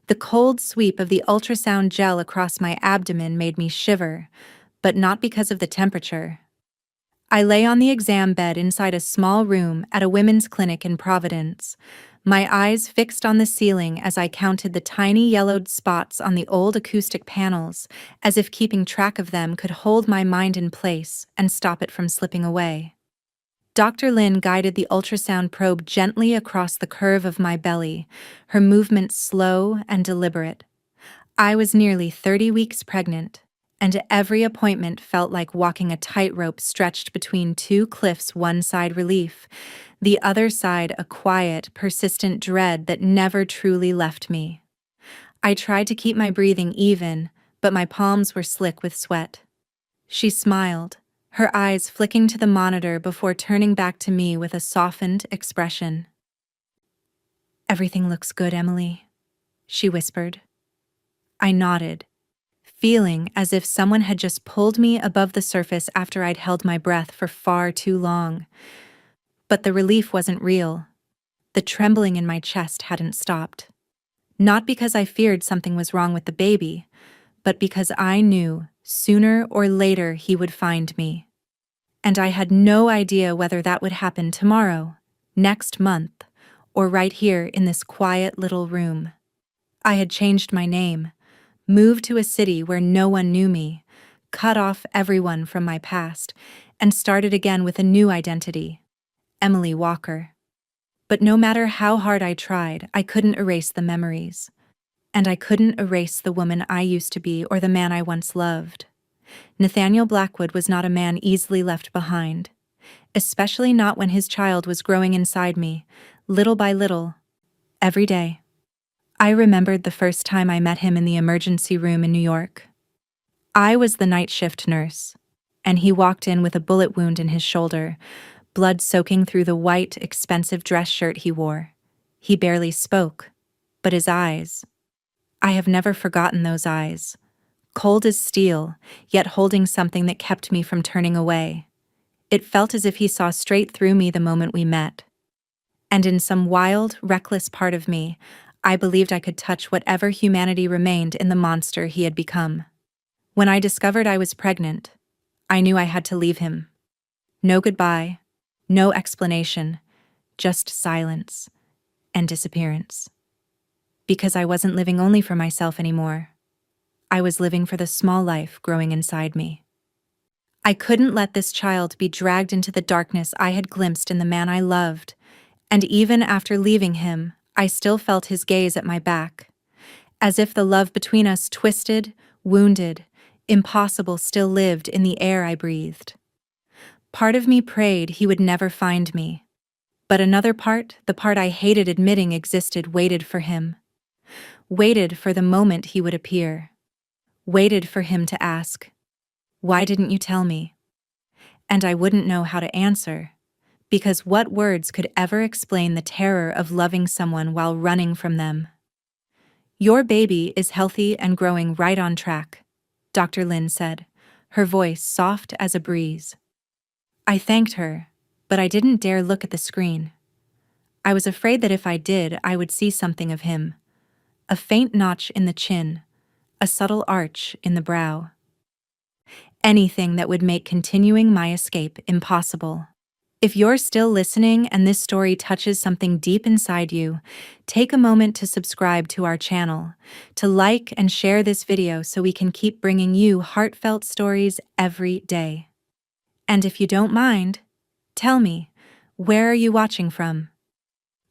The cold sweep of the ultrasound gel across my abdomen made me shiver, but not because of the temperature. I lay on the exam bed inside a small room at a women's clinic in Providence, my eyes fixed on the ceiling as I counted the tiny yellowed spots on the old acoustic panels, as if keeping track of them could hold my mind in place and stop it from slipping away. Dr. Lin guided the ultrasound probe gently across the curve of my belly, her movements slow and deliberate. I was nearly 30 weeks pregnant, and every appointment felt like walking a tightrope stretched between two cliffs, one side relief, the other side a quiet, persistent dread that never truly left me. I tried to keep my breathing even, but my palms were slick with sweat. She smiled, her eyes flicking to the monitor before turning back to me with a softened expression. "Everything looks good, Emily," she whispered. I nodded, feeling as if someone had just pulled me above the surface after I'd held my breath for far too long. But the relief wasn't real. The trembling in my chest hadn't stopped. Not because I feared something was wrong with the baby, but because I knew sooner or later he would find me. And I had no idea whether that would happen tomorrow, next month, or right here in this quiet little room. I had changed my name, moved to a city where no one knew me, cut off everyone from my past, and started again with a new identity, Emily Walker. But no matter how hard I tried, I couldn't erase the memories. And I couldn't erase the woman I used to be or the man I once loved. Nathaniel Blackwood was not a man easily left behind, especially not when his child was growing inside me, little by little, every day. I remembered the first time I met him in the emergency room in New York. I was the night shift nurse, and he walked in with a bullet wound in his shoulder, blood soaking through the white, expensive dress shirt he wore. He barely spoke, but his eyes— I have never forgotten those eyes. Cold as steel, yet holding something that kept me from turning away. It felt as if he saw straight through me the moment we met. And in some wild, reckless part of me, I believed I could touch whatever humanity remained in the monster he had become. When I discovered I was pregnant, I knew I had to leave him. No goodbye, no explanation, just silence and disappearance. Because I wasn't living only for myself anymore. I was living for the small life growing inside me. I couldn't let this child be dragged into the darkness I had glimpsed in the man I loved, and even after leaving him, I still felt his gaze at my back, as if the love between us twisted, wounded, impossible still lived in the air I breathed. Part of me prayed he would never find me, but another part, the part I hated admitting existed, waited for him. Waited for the moment he would appear. Waited for him to ask, "Why didn't you tell me?" And I wouldn't know how to answer, because what words could ever explain the terror of loving someone while running from them? "Your baby is healthy and growing right on track," Dr. Lin said, her voice soft as a breeze. I thanked her, but I didn't dare look at the screen. I was afraid that if I did, I would see something of him. A faint notch in the chin, a subtle arch in the brow. Anything that would make continuing my escape impossible. If you're still listening and this story touches something deep inside you, take a moment to subscribe to our channel, to like and share this video so we can keep bringing you heartfelt stories every day. And if you don't mind, tell me, where are you watching from?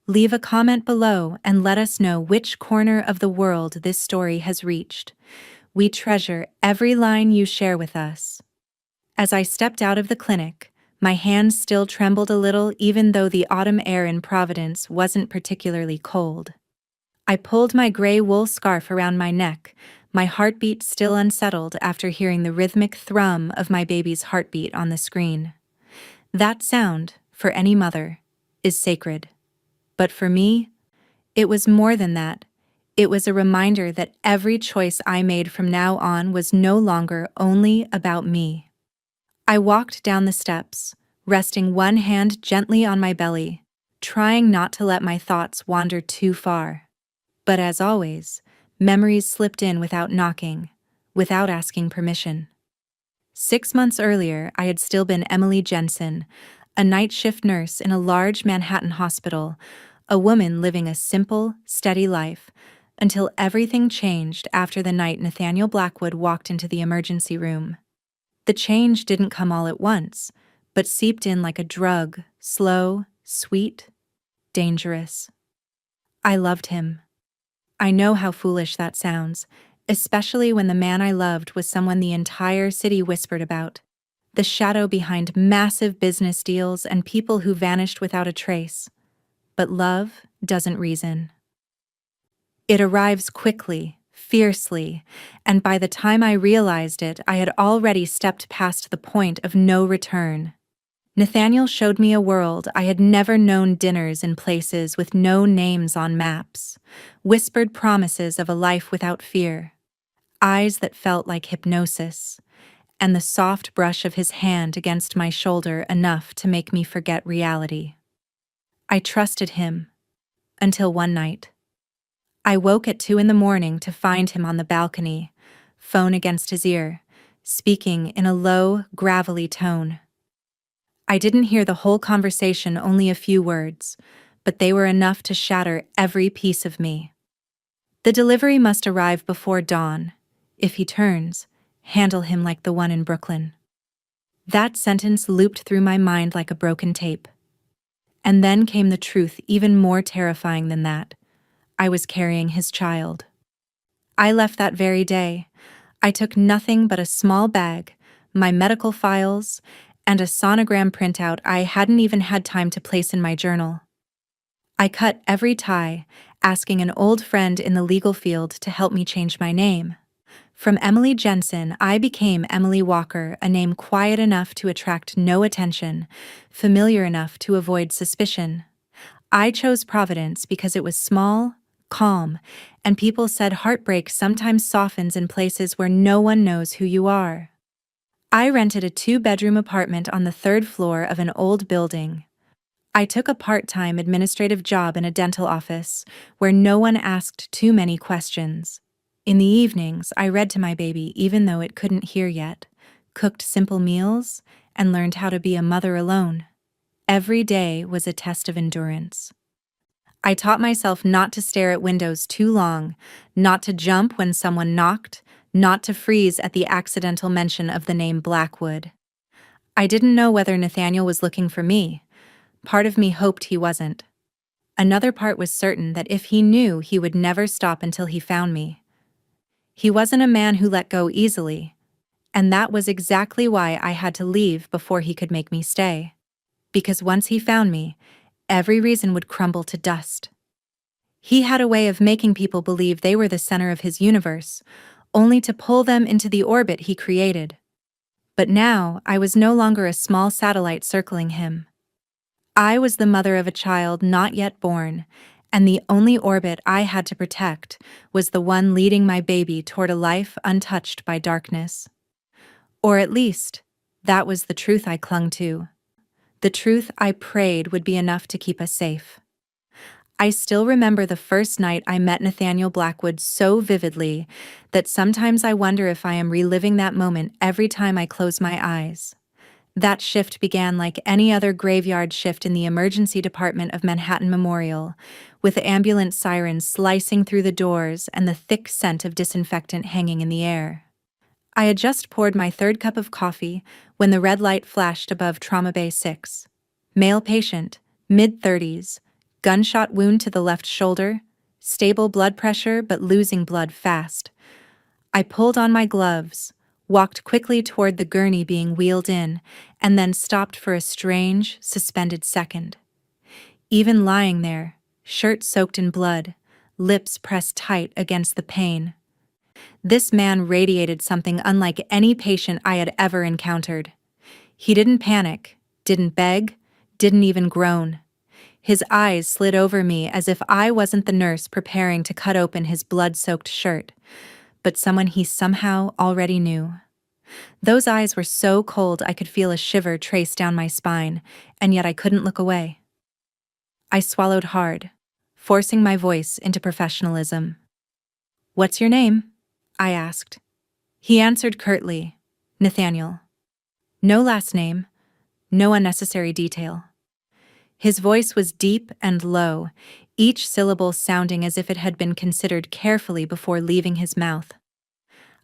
Leave a comment below and let us know which corner of the world this story has reached. We treasure every line you share with us. As I stepped out of the clinic, my hands still trembled a little even though the autumn air in Providence wasn't particularly cold. I pulled my gray wool scarf around my neck, my heartbeat still unsettled after hearing the rhythmic thrum of my baby's heartbeat on the screen. That sound, for any mother, is sacred. But for me, it was more than that. It was a reminder that every choice I made from now on was no longer only about me. I walked down the steps, resting one hand gently on my belly, trying not to let my thoughts wander too far. But as always, Memories slipped in without knocking, without asking permission. 6 months earlier, I had still been Emily Jensen, a night shift nurse in a large Manhattan hospital, a woman living a simple, steady life, until everything changed after the night Nathaniel Blackwood walked into the emergency room. The change didn't come all at once, but seeped in like a drug, slow, sweet, dangerous. I loved him. I know how foolish that sounds, especially when the man I loved was someone the entire city whispered about. The shadow behind massive business deals and people who vanished without a trace. But love doesn't reason. It arrives quickly, fiercely, and by the time I realized it, I had already stepped past the point of no return. Nathaniel showed me a world I had never known, dinners in places with no names on maps, whispered promises of a life without fear, eyes that felt like hypnosis, and the soft brush of his hand against my shoulder enough to make me forget reality. I trusted him, until one night. I woke at 2 a.m. to find him on the balcony, phone against his ear, speaking in a low, gravelly tone. I didn't hear the whole conversation, only a few words, but they were enough to shatter every piece of me. The delivery must arrive before dawn. If he turns, handle him like the one in Brooklyn. That sentence looped through my mind like a broken tape. And then came the truth, even more terrifying than that. I was carrying his child. I left that very day. I took nothing but a small bag, my medical files, and a sonogram printout I hadn't even had time to place in my journal. I cut every tie, asking an old friend in the legal field to help me change my name. From Emily Jensen, I became Emily Walker, a name quiet enough to attract no attention, familiar enough to avoid suspicion. I chose Providence because it was small, calm, and people said heartbreak sometimes softens in places where no one knows who you are. I rented a 2-bedroom apartment on the 3rd floor of an old building. I took a part-time administrative job in a dental office where no one asked too many questions. In the evenings, I read to my baby even though it couldn't hear yet, cooked simple meals, and learned how to be a mother alone. Every day was a test of endurance. I taught myself not to stare at windows too long, not to jump when someone knocked, not to freeze at the accidental mention of the name Blackwood. I didn't know whether Nathaniel was looking for me. Part of me hoped he wasn't. Another part was certain that if he knew, he would never stop until he found me. He wasn't a man who let go easily, and that was exactly why I had to leave before he could make me stay. Because once he found me, every reason would crumble to dust. He had a way of making people believe they were the center of his universe, only to pull them into the orbit he created. But now, I was no longer a small satellite circling him. I was the mother of a child not yet born, and the only orbit I had to protect was the one leading my baby toward a life untouched by darkness. Or at least, that was the truth I clung to. The truth I prayed would be enough to keep us safe. I still remember the first night I met Nathaniel Blackwood so vividly that sometimes I wonder if I am reliving that moment every time I close my eyes. That shift began like any other graveyard shift in the emergency department of Manhattan Memorial, with ambulance sirens slicing through the doors and the thick scent of disinfectant hanging in the air. I had just poured my 3rd cup of coffee when the red light flashed above Trauma Bay 6. Male patient, mid-30s, gunshot wound to the left shoulder, stable blood pressure but losing blood fast. I pulled on my gloves, walked quickly toward the gurney being wheeled in, and then stopped for a strange, suspended second. Even lying there, shirt soaked in blood, lips pressed tight against the pain, this man radiated something unlike any patient I had ever encountered. He didn't panic, didn't beg, didn't even groan. His eyes slid over me as if I wasn't the nurse preparing to cut open his blood-soaked shirt, but someone he somehow already knew. Those eyes were so cold I could feel a shiver trace down my spine, and yet I couldn't look away. I swallowed hard, forcing my voice into professionalism. "What's your name?" I asked. He answered curtly, "Nathaniel." No last name, no unnecessary detail. His voice was deep and low, each syllable sounding as if it had been considered carefully before leaving his mouth.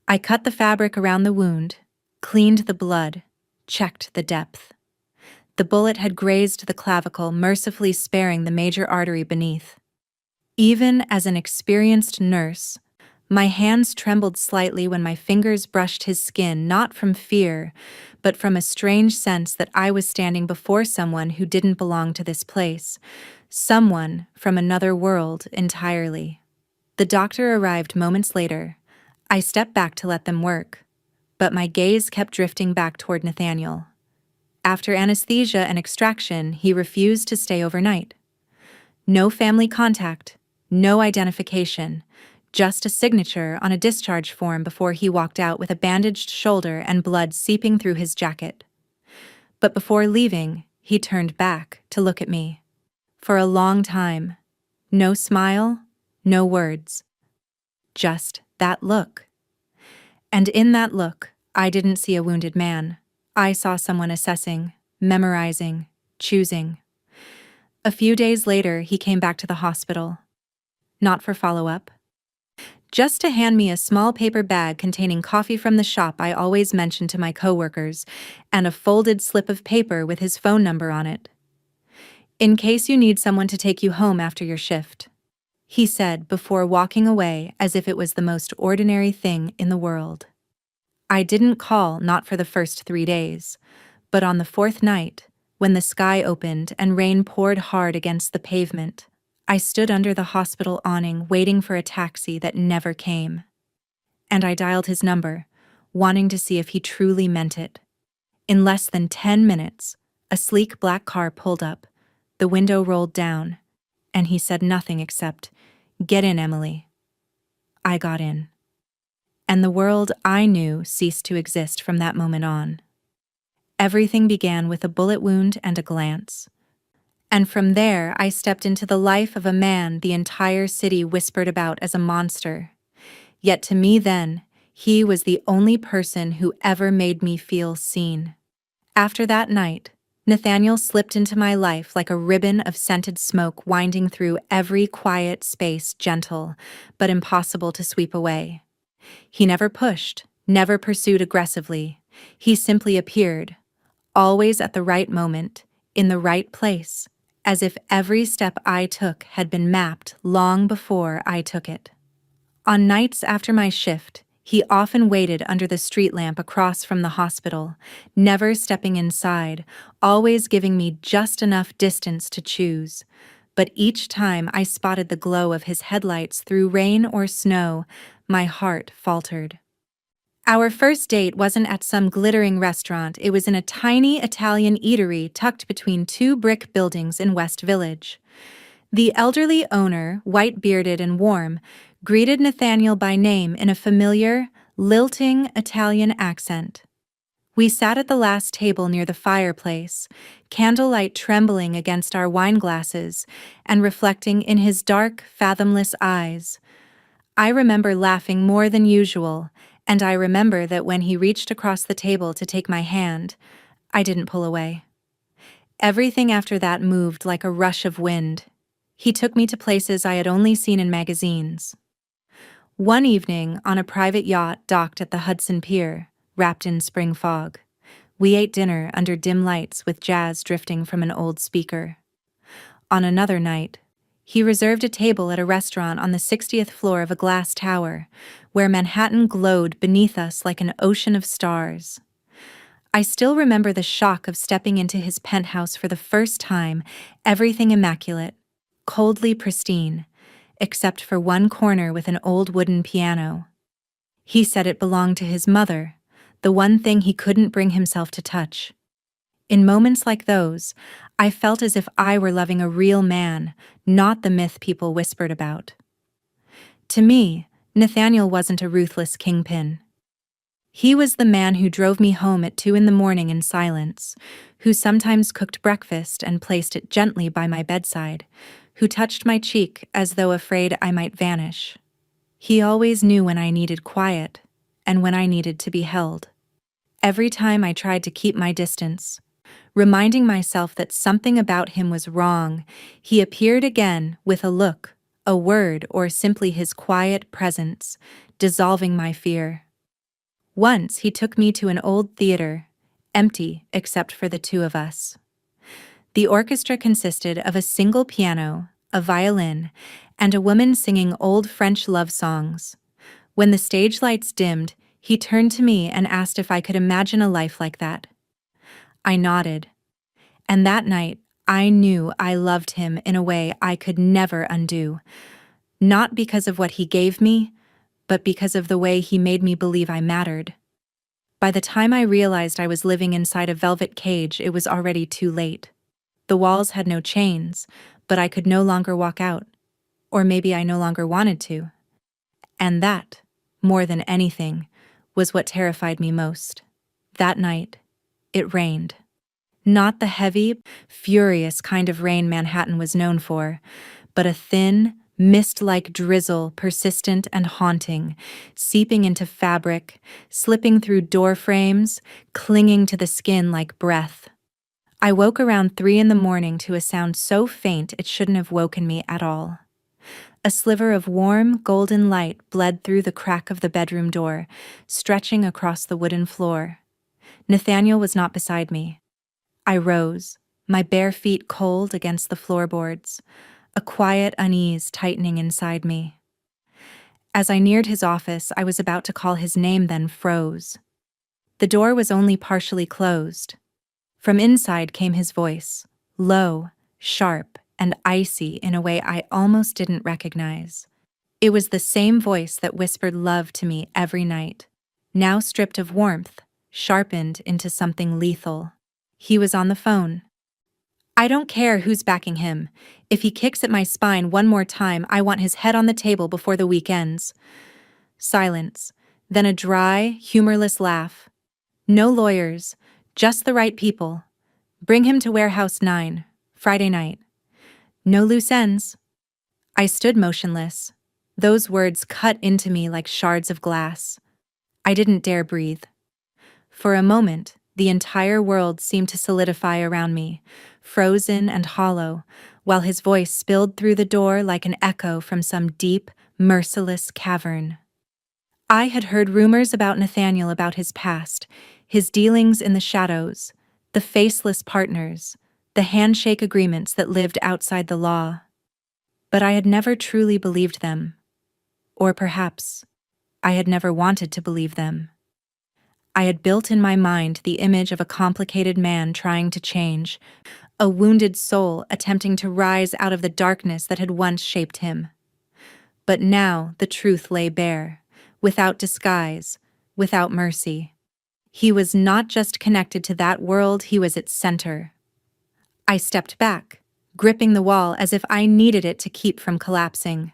I cut the fabric around the wound, cleaned the blood, checked the depth. The bullet had grazed the clavicle, mercifully sparing the major artery beneath. Even as an experienced nurse, my hands trembled slightly when my fingers brushed his skin, not from fear, but from a strange sense that I was standing before someone who didn't belong to this place, someone from another world entirely. The doctor arrived moments later. I stepped back to let them work, but my gaze kept drifting back toward Nathaniel. After anesthesia and extraction, he refused to stay overnight. No family contact, no identification, just a signature on a discharge form before he walked out with a bandaged shoulder and blood seeping through his jacket. But before leaving, he turned back to look at me. For a long time, no smile, no words. Just that look. And in that look, I didn't see a wounded man. I saw someone assessing, memorizing, choosing. A few days later, he came back to the hospital. Not for follow-up. Just to hand me a small paper bag containing coffee from the shop I always mentioned to my coworkers, and a folded slip of paper with his phone number on it. "In case you need someone to take you home after your shift," he said before walking away as if it was the most ordinary thing in the world. I didn't call, not for the first 3 days, but on the 4th night, when the sky opened and rain poured hard against the pavement, I stood under the hospital awning waiting for a taxi that never came. And I dialed his number, wanting to see if he truly meant it. In less than 10 minutes, a sleek black car pulled up, the window rolled down, and he said nothing except, "Get in, Emily." I got in. And the world I knew ceased to exist from that moment on. Everything began with a bullet wound and a glance. And from there, I stepped into the life of a man the entire city whispered about as a monster. Yet to me then, he was the only person who ever made me feel seen. After that night, Nathaniel slipped into my life like a ribbon of scented smoke winding through every quiet space, gentle, but impossible to sweep away. He never pushed, never pursued aggressively. He simply appeared, always at the right moment, in the right place, as if every step I took had been mapped long before I took it. On nights after my shift, he often waited under the street lamp across from the hospital, never stepping inside, always giving me just enough distance to choose. But each time I spotted the glow of his headlights through rain or snow, my heart faltered. Our first date wasn't at some glittering restaurant, it was in a tiny Italian eatery tucked between 2 brick buildings in West Village. The elderly owner, white-bearded and warm, greeted Nathaniel by name in a familiar, lilting Italian accent. We sat at the last table near the fireplace, candlelight trembling against our wine glasses and reflecting in his dark, fathomless eyes. I remember laughing more than usual, and I remember that when he reached across the table to take my hand, I didn't pull away. Everything after that moved like a rush of wind. He took me to places I had only seen in magazines. One evening, on a private yacht docked at the Hudson Pier, wrapped in spring fog, we ate dinner under dim lights with jazz drifting from an old speaker. On another night, he reserved a table at a restaurant on the 60th floor of a glass tower, where Manhattan glowed beneath us like an ocean of stars. I still remember the shock of stepping into his penthouse for the first time, everything immaculate, coldly pristine, except for one corner with an old wooden piano. He said it belonged to his mother, the one thing he couldn't bring himself to touch. In moments like those, I felt as if I were loving a real man, not the myth people whispered about. To me, Nathaniel wasn't a ruthless kingpin. He was the man who drove me home at 2 a.m. in silence, who sometimes cooked breakfast and placed it gently by my bedside, who touched my cheek as though afraid I might vanish. He always knew when I needed quiet and when I needed to be held. Every time I tried to keep my distance, reminding myself that something about him was wrong, he appeared again with a look, a word, or simply his quiet presence, dissolving my fear. Once he took me to an old theater, empty except for the two of us. The orchestra consisted of a single piano, a violin, and a woman singing old French love songs. When the stage lights dimmed, he turned to me and asked if I could imagine a life like that. I nodded, and that night I knew I loved him in a way I could never undo, not because of what he gave me, but because of the way he made me believe I mattered. By the time I realized I was living inside a velvet cage, it was already too late. The walls had no chains, but I could no longer walk out. Or maybe I no longer wanted to. And that, more than anything, was what terrified me most. That night, it rained. Not the heavy, furious kind of rain Manhattan was known for, but a thin, mist-like drizzle, persistent and haunting, seeping into fabric, slipping through door frames, clinging to the skin like breath. I woke around 3 in the morning to a sound so faint it shouldn't have woken me at all. A sliver of warm, golden light bled through the crack of the bedroom door, stretching across the wooden floor. Nathaniel was not beside me. I rose, my bare feet cold against the floorboards, a quiet unease tightening inside me. As I neared his office, I was about to call his name, then froze. The door was only partially closed. From inside came his voice, low, sharp, and icy in a way I almost didn't recognize. It was the same voice that whispered love to me every night, now stripped of warmth, sharpened into something lethal. He was on the phone. "I don't care who's backing him. If he kicks at my spine one more time, I want his head on the table before the week ends." Silence, then a dry, humorless laugh. "No lawyers, just the right people. Bring him to Warehouse 9, Friday night. No loose ends." I stood motionless. Those words cut into me like shards of glass. I didn't dare breathe. For a moment, the entire world seemed to solidify around me, frozen and hollow, while his voice spilled through the door like an echo from some deep, merciless cavern. I had heard rumors about Nathaniel, about his past, his dealings in the shadows, the faceless partners, the handshake agreements that lived outside the law. But I had never truly believed them. Or perhaps I had never wanted to believe them. I had built in my mind the image of a complicated man trying to change, a wounded soul attempting to rise out of the darkness that had once shaped him. But now the truth lay bare, without disguise, without mercy. He was not just connected to that world, he was its center. I stepped back, gripping the wall as if I needed it to keep from collapsing.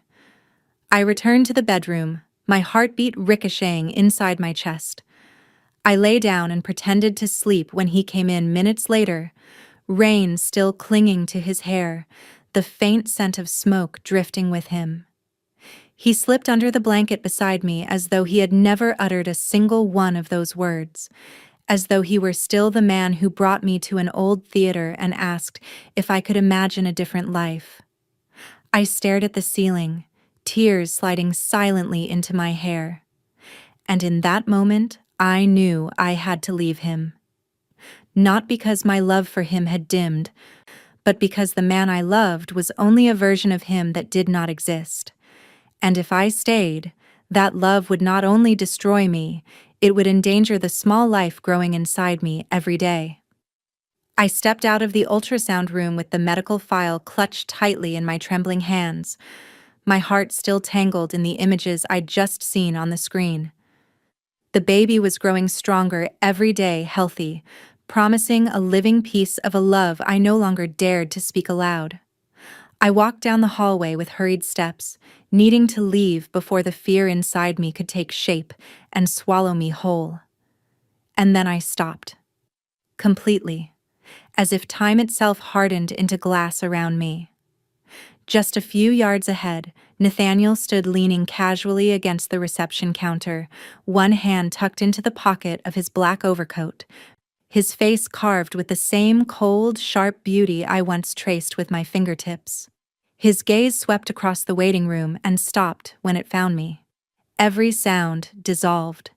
I returned to the bedroom, my heartbeat ricocheting inside my chest. I lay down and pretended to sleep when he came in minutes later, rain still clinging to his hair, the faint scent of smoke drifting with him. He slipped under the blanket beside me as though he had never uttered a single one of those words, as though he were still the man who brought me to an old theater and asked if I could imagine a different life. I stared at the ceiling, tears sliding silently into my hair. And in that moment, I knew I had to leave him. Not because my love for him had dimmed, but because the man I loved was only a version of him that did not exist. And if I stayed, that love would not only destroy me, it would endanger the small life growing inside me every day. I stepped out of the ultrasound room with the medical file clutched tightly in my trembling hands, my heart still tangled in the images I'd just seen on the screen. The baby was growing stronger every day, healthy, promising a living piece of a love I no longer dared to speak aloud. I walked down the hallway with hurried steps, needing to leave before the fear inside me could take shape and swallow me whole. And then I stopped. Completely, as if time itself hardened into glass around me. Just a few yards ahead, Nathaniel stood leaning casually against the reception counter, one hand tucked into the pocket of his black overcoat, his face carved with the same cold, sharp beauty I once traced with my fingertips. His gaze swept across the waiting room and stopped when it found me. Every sound dissolved.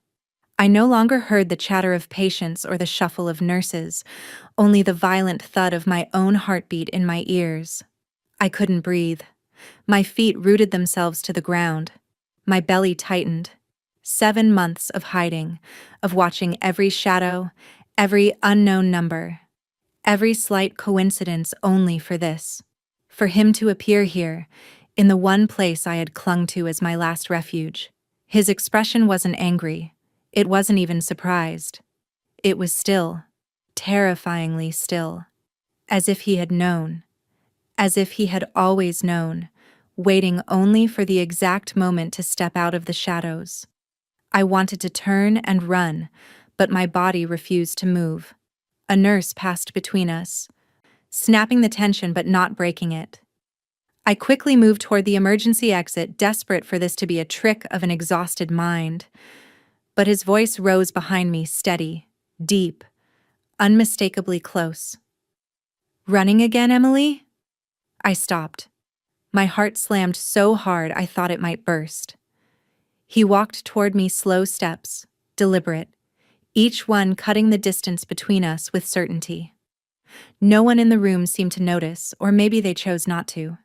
I no longer heard the chatter of patients or the shuffle of nurses, only the violent thud of my own heartbeat in my ears. I couldn't breathe. My feet rooted themselves to the ground. My belly tightened. 7 months of hiding, of watching every shadow, every unknown number, every slight coincidence only for this. For him to appear here, in the one place I had clung to as my last refuge. His expression wasn't angry. It wasn't even surprised. It was still, terrifyingly still, as if he had known, as if he had always known, waiting only for the exact moment to step out of the shadows. I wanted to turn and run, but my body refused to move. A nurse passed between us, snapping the tension but not breaking it. I quickly moved toward the emergency exit, desperate for this to be a trick of an exhausted mind. But his voice rose behind me, steady, deep, unmistakably close. "Running again, Emily?" I stopped. My heart slammed so hard I thought it might burst. He walked toward me, slow steps, deliberate, each one cutting the distance between us with certainty. No one in the room seemed to notice, or maybe they chose not to.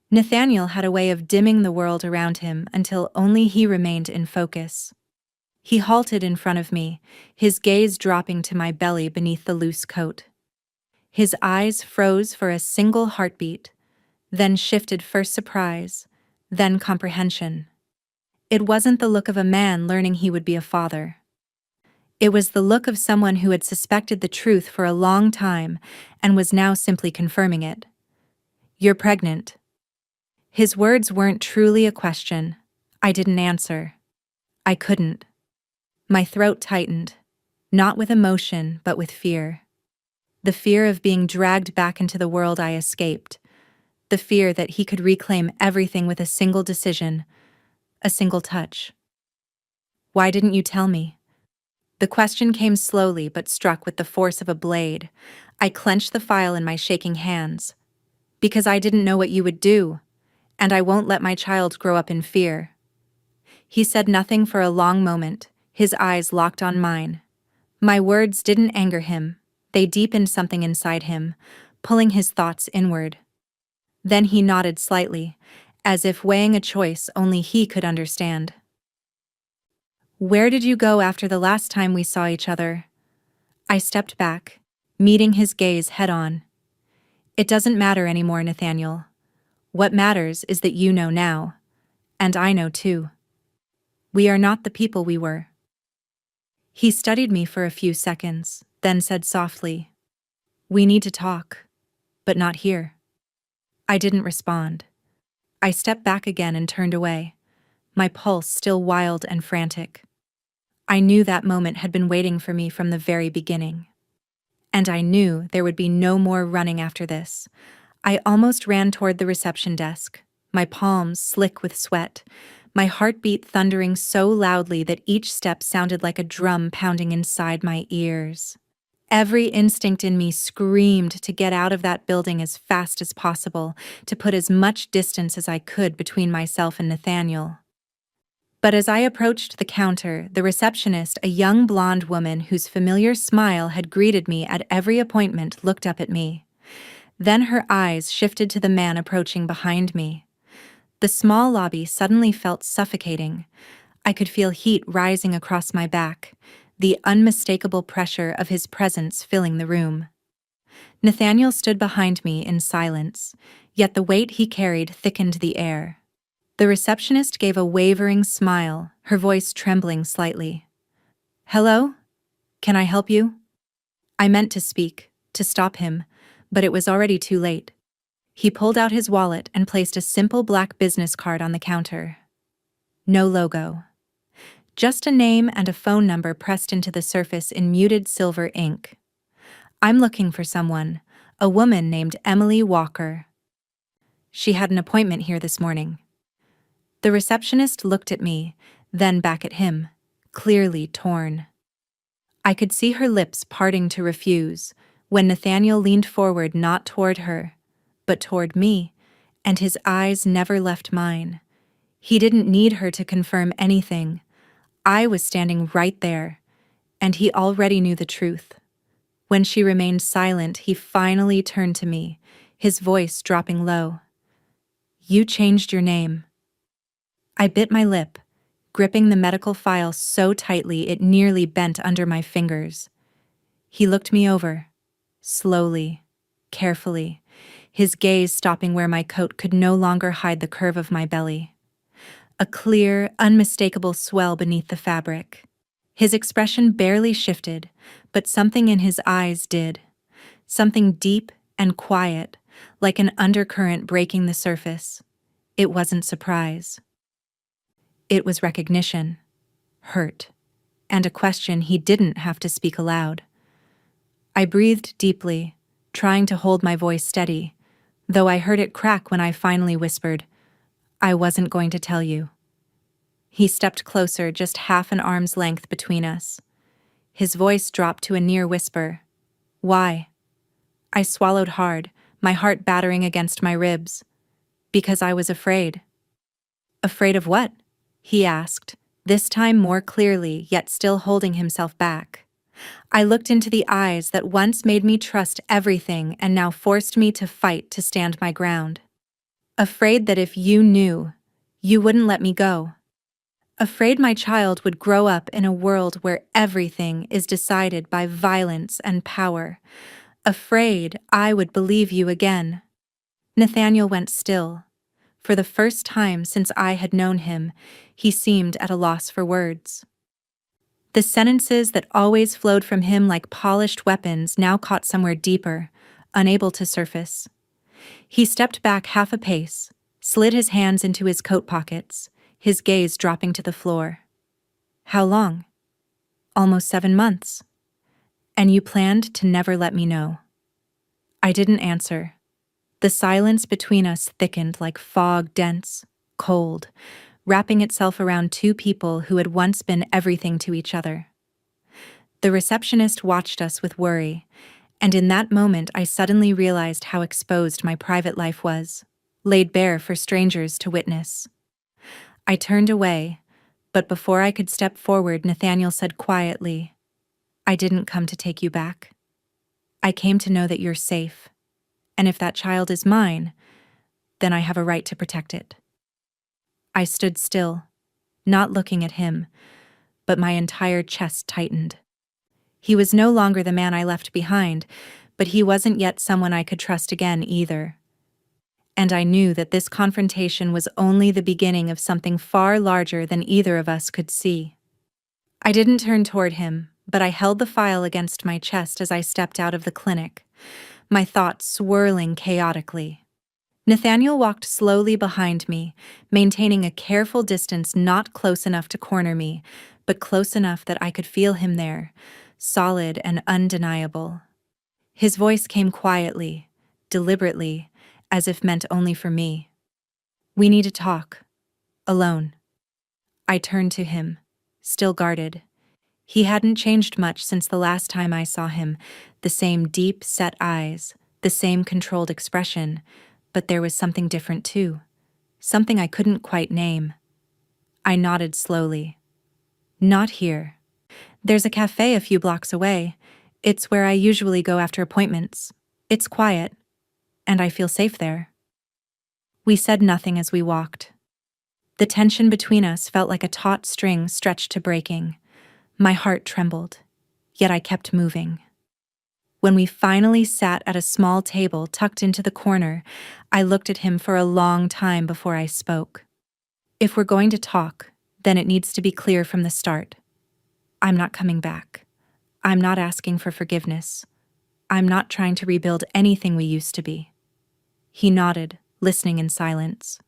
Nathaniel had a way of dimming the world around him until only he remained in focus. He halted in front of me, his gaze dropping to my belly beneath the loose coat. His eyes froze for a single heartbeat, then shifted, first surprise, then comprehension. It wasn't the look of a man learning he would be a father. It was the look of someone who had suspected the truth for a long time and was now simply confirming it. "You're pregnant." His words weren't truly a question. I didn't answer. I couldn't. My throat tightened, not with emotion, but with fear. The fear of being dragged back into the world I escaped. The fear that he could reclaim everything with a single decision, a single touch. "Why didn't you tell me?" The question came slowly but struck with the force of a blade. I clenched the file in my shaking hands. "Because I didn't know what you would do, and I won't let my child grow up in fear." He said nothing for a long moment, his eyes locked on mine. My words didn't anger him. They deepened something inside him, pulling his thoughts inward. Then he nodded slightly, as if weighing a choice only he could understand. "Where did you go after the last time we saw each other?" I stepped back, meeting his gaze head-on. "It doesn't matter anymore, Nathaniel. What matters is that you know now. And I know too. We are not the people we were." He studied me for a few seconds, then said softly, "We need to talk, but not here." I didn't respond. I stepped back again and turned away, my pulse still wild and frantic. I knew that moment had been waiting for me from the very beginning. And I knew there would be no more running after this. I almost ran toward the reception desk, my palms slick with sweat, my heartbeat thundering so loudly that each step sounded like a drum pounding inside my ears. Every instinct in me screamed to get out of that building as fast as possible, to put as much distance as I could between myself and Nathaniel. But as I approached the counter, the receptionist, a young blonde woman whose familiar smile had greeted me at every appointment, looked up at me. Then her eyes shifted to the man approaching behind me. The small lobby suddenly felt suffocating. I could feel heat rising across my back, the unmistakable pressure of his presence filling the room. Nathaniel stood behind me in silence, yet the weight he carried thickened the air. The receptionist gave a wavering smile, her voice trembling slightly. "Hello? Can I help you?" I meant to speak, to stop him, but it was already too late. He pulled out his wallet and placed a simple black business card on the counter. No logo. Just a name and a phone number pressed into the surface in muted silver ink. "I'm looking for someone, a woman named Emily Walker." She had an appointment here this morning. The receptionist looked at me, then back at him, clearly torn. I could see her lips parting to refuse, when Nathaniel leaned forward not toward her, but toward me, and his eyes never left mine. He didn't need her to confirm anything. I was standing right there, and he already knew the truth. When she remained silent, he finally turned to me, his voice dropping low. "You changed your name." I bit my lip, gripping the medical file so tightly it nearly bent under my fingers. He looked me over, slowly, carefully, his gaze stopping where my coat could no longer hide the curve of my belly. A clear, unmistakable swell beneath the fabric. His expression barely shifted, but something in his eyes did. Something deep and quiet, like an undercurrent breaking the surface. It wasn't surprise. It was recognition, hurt, and a question he didn't have to speak aloud. I breathed deeply, trying to hold my voice steady, though I heard it crack when I finally whispered, "I wasn't going to tell you." He stepped closer, just half an arm's length between us. His voice dropped to a near whisper. "Why?" I swallowed hard, my heart battering against my ribs. "Because I was afraid." "Afraid of what?" he asked, this time more clearly, yet still holding himself back. I looked into the eyes that once made me trust everything and now forced me to fight to stand my ground. "Afraid that if you knew, you wouldn't let me go. Afraid my child would grow up in a world where everything is decided by violence and power. Afraid I would believe you again." Nathaniel went still. For the first time since I had known him, he seemed at a loss for words. The sentences that always flowed from him like polished weapons now caught somewhere deeper, unable to surface. He stepped back half a pace, slid his hands into his coat pockets, his gaze dropping to the floor. "How long?" "Almost 7 months. And you planned to never let me know." I didn't answer. The silence between us thickened like fog, dense, cold, wrapping itself around two people who had once been everything to each other. The receptionist watched us with worry, and in that moment I suddenly realized how exposed my private life was, laid bare for strangers to witness. I turned away, but before I could step forward, Nathaniel said quietly, "I didn't come to take you back. I came to know that you're safe. And if that child is mine, then I have a right to protect it." I stood still, not looking at him, but my entire chest tightened. He was no longer the man I left behind, but he wasn't yet someone I could trust again either. And I knew that this confrontation was only the beginning of something far larger than either of us could see. I didn't turn toward him, but I held the file against my chest as I stepped out of the clinic, my thoughts swirling chaotically. Nathaniel walked slowly behind me, maintaining a careful distance not close enough to corner me, but close enough that I could feel him there, solid and undeniable. His voice came quietly, deliberately, as if meant only for me. "We need to talk. Alone." I turned to him, still guarded. He hadn't changed much since the last time I saw him, the same deep, set eyes, the same controlled expression, but there was something different too, something I couldn't quite name. I nodded slowly. "Not here. There's a cafe a few blocks away. It's where I usually go after appointments. It's quiet, and I feel safe there." We said nothing as we walked. The tension between us felt like a taut string stretched to breaking. My heart trembled, yet I kept moving. When we finally sat at a small table tucked into the corner, I looked at him for a long time before I spoke. "If we're going to talk, then it needs to be clear from the start. I'm not coming back. I'm not asking for forgiveness. I'm not trying to rebuild anything we used to be." He nodded, listening in silence.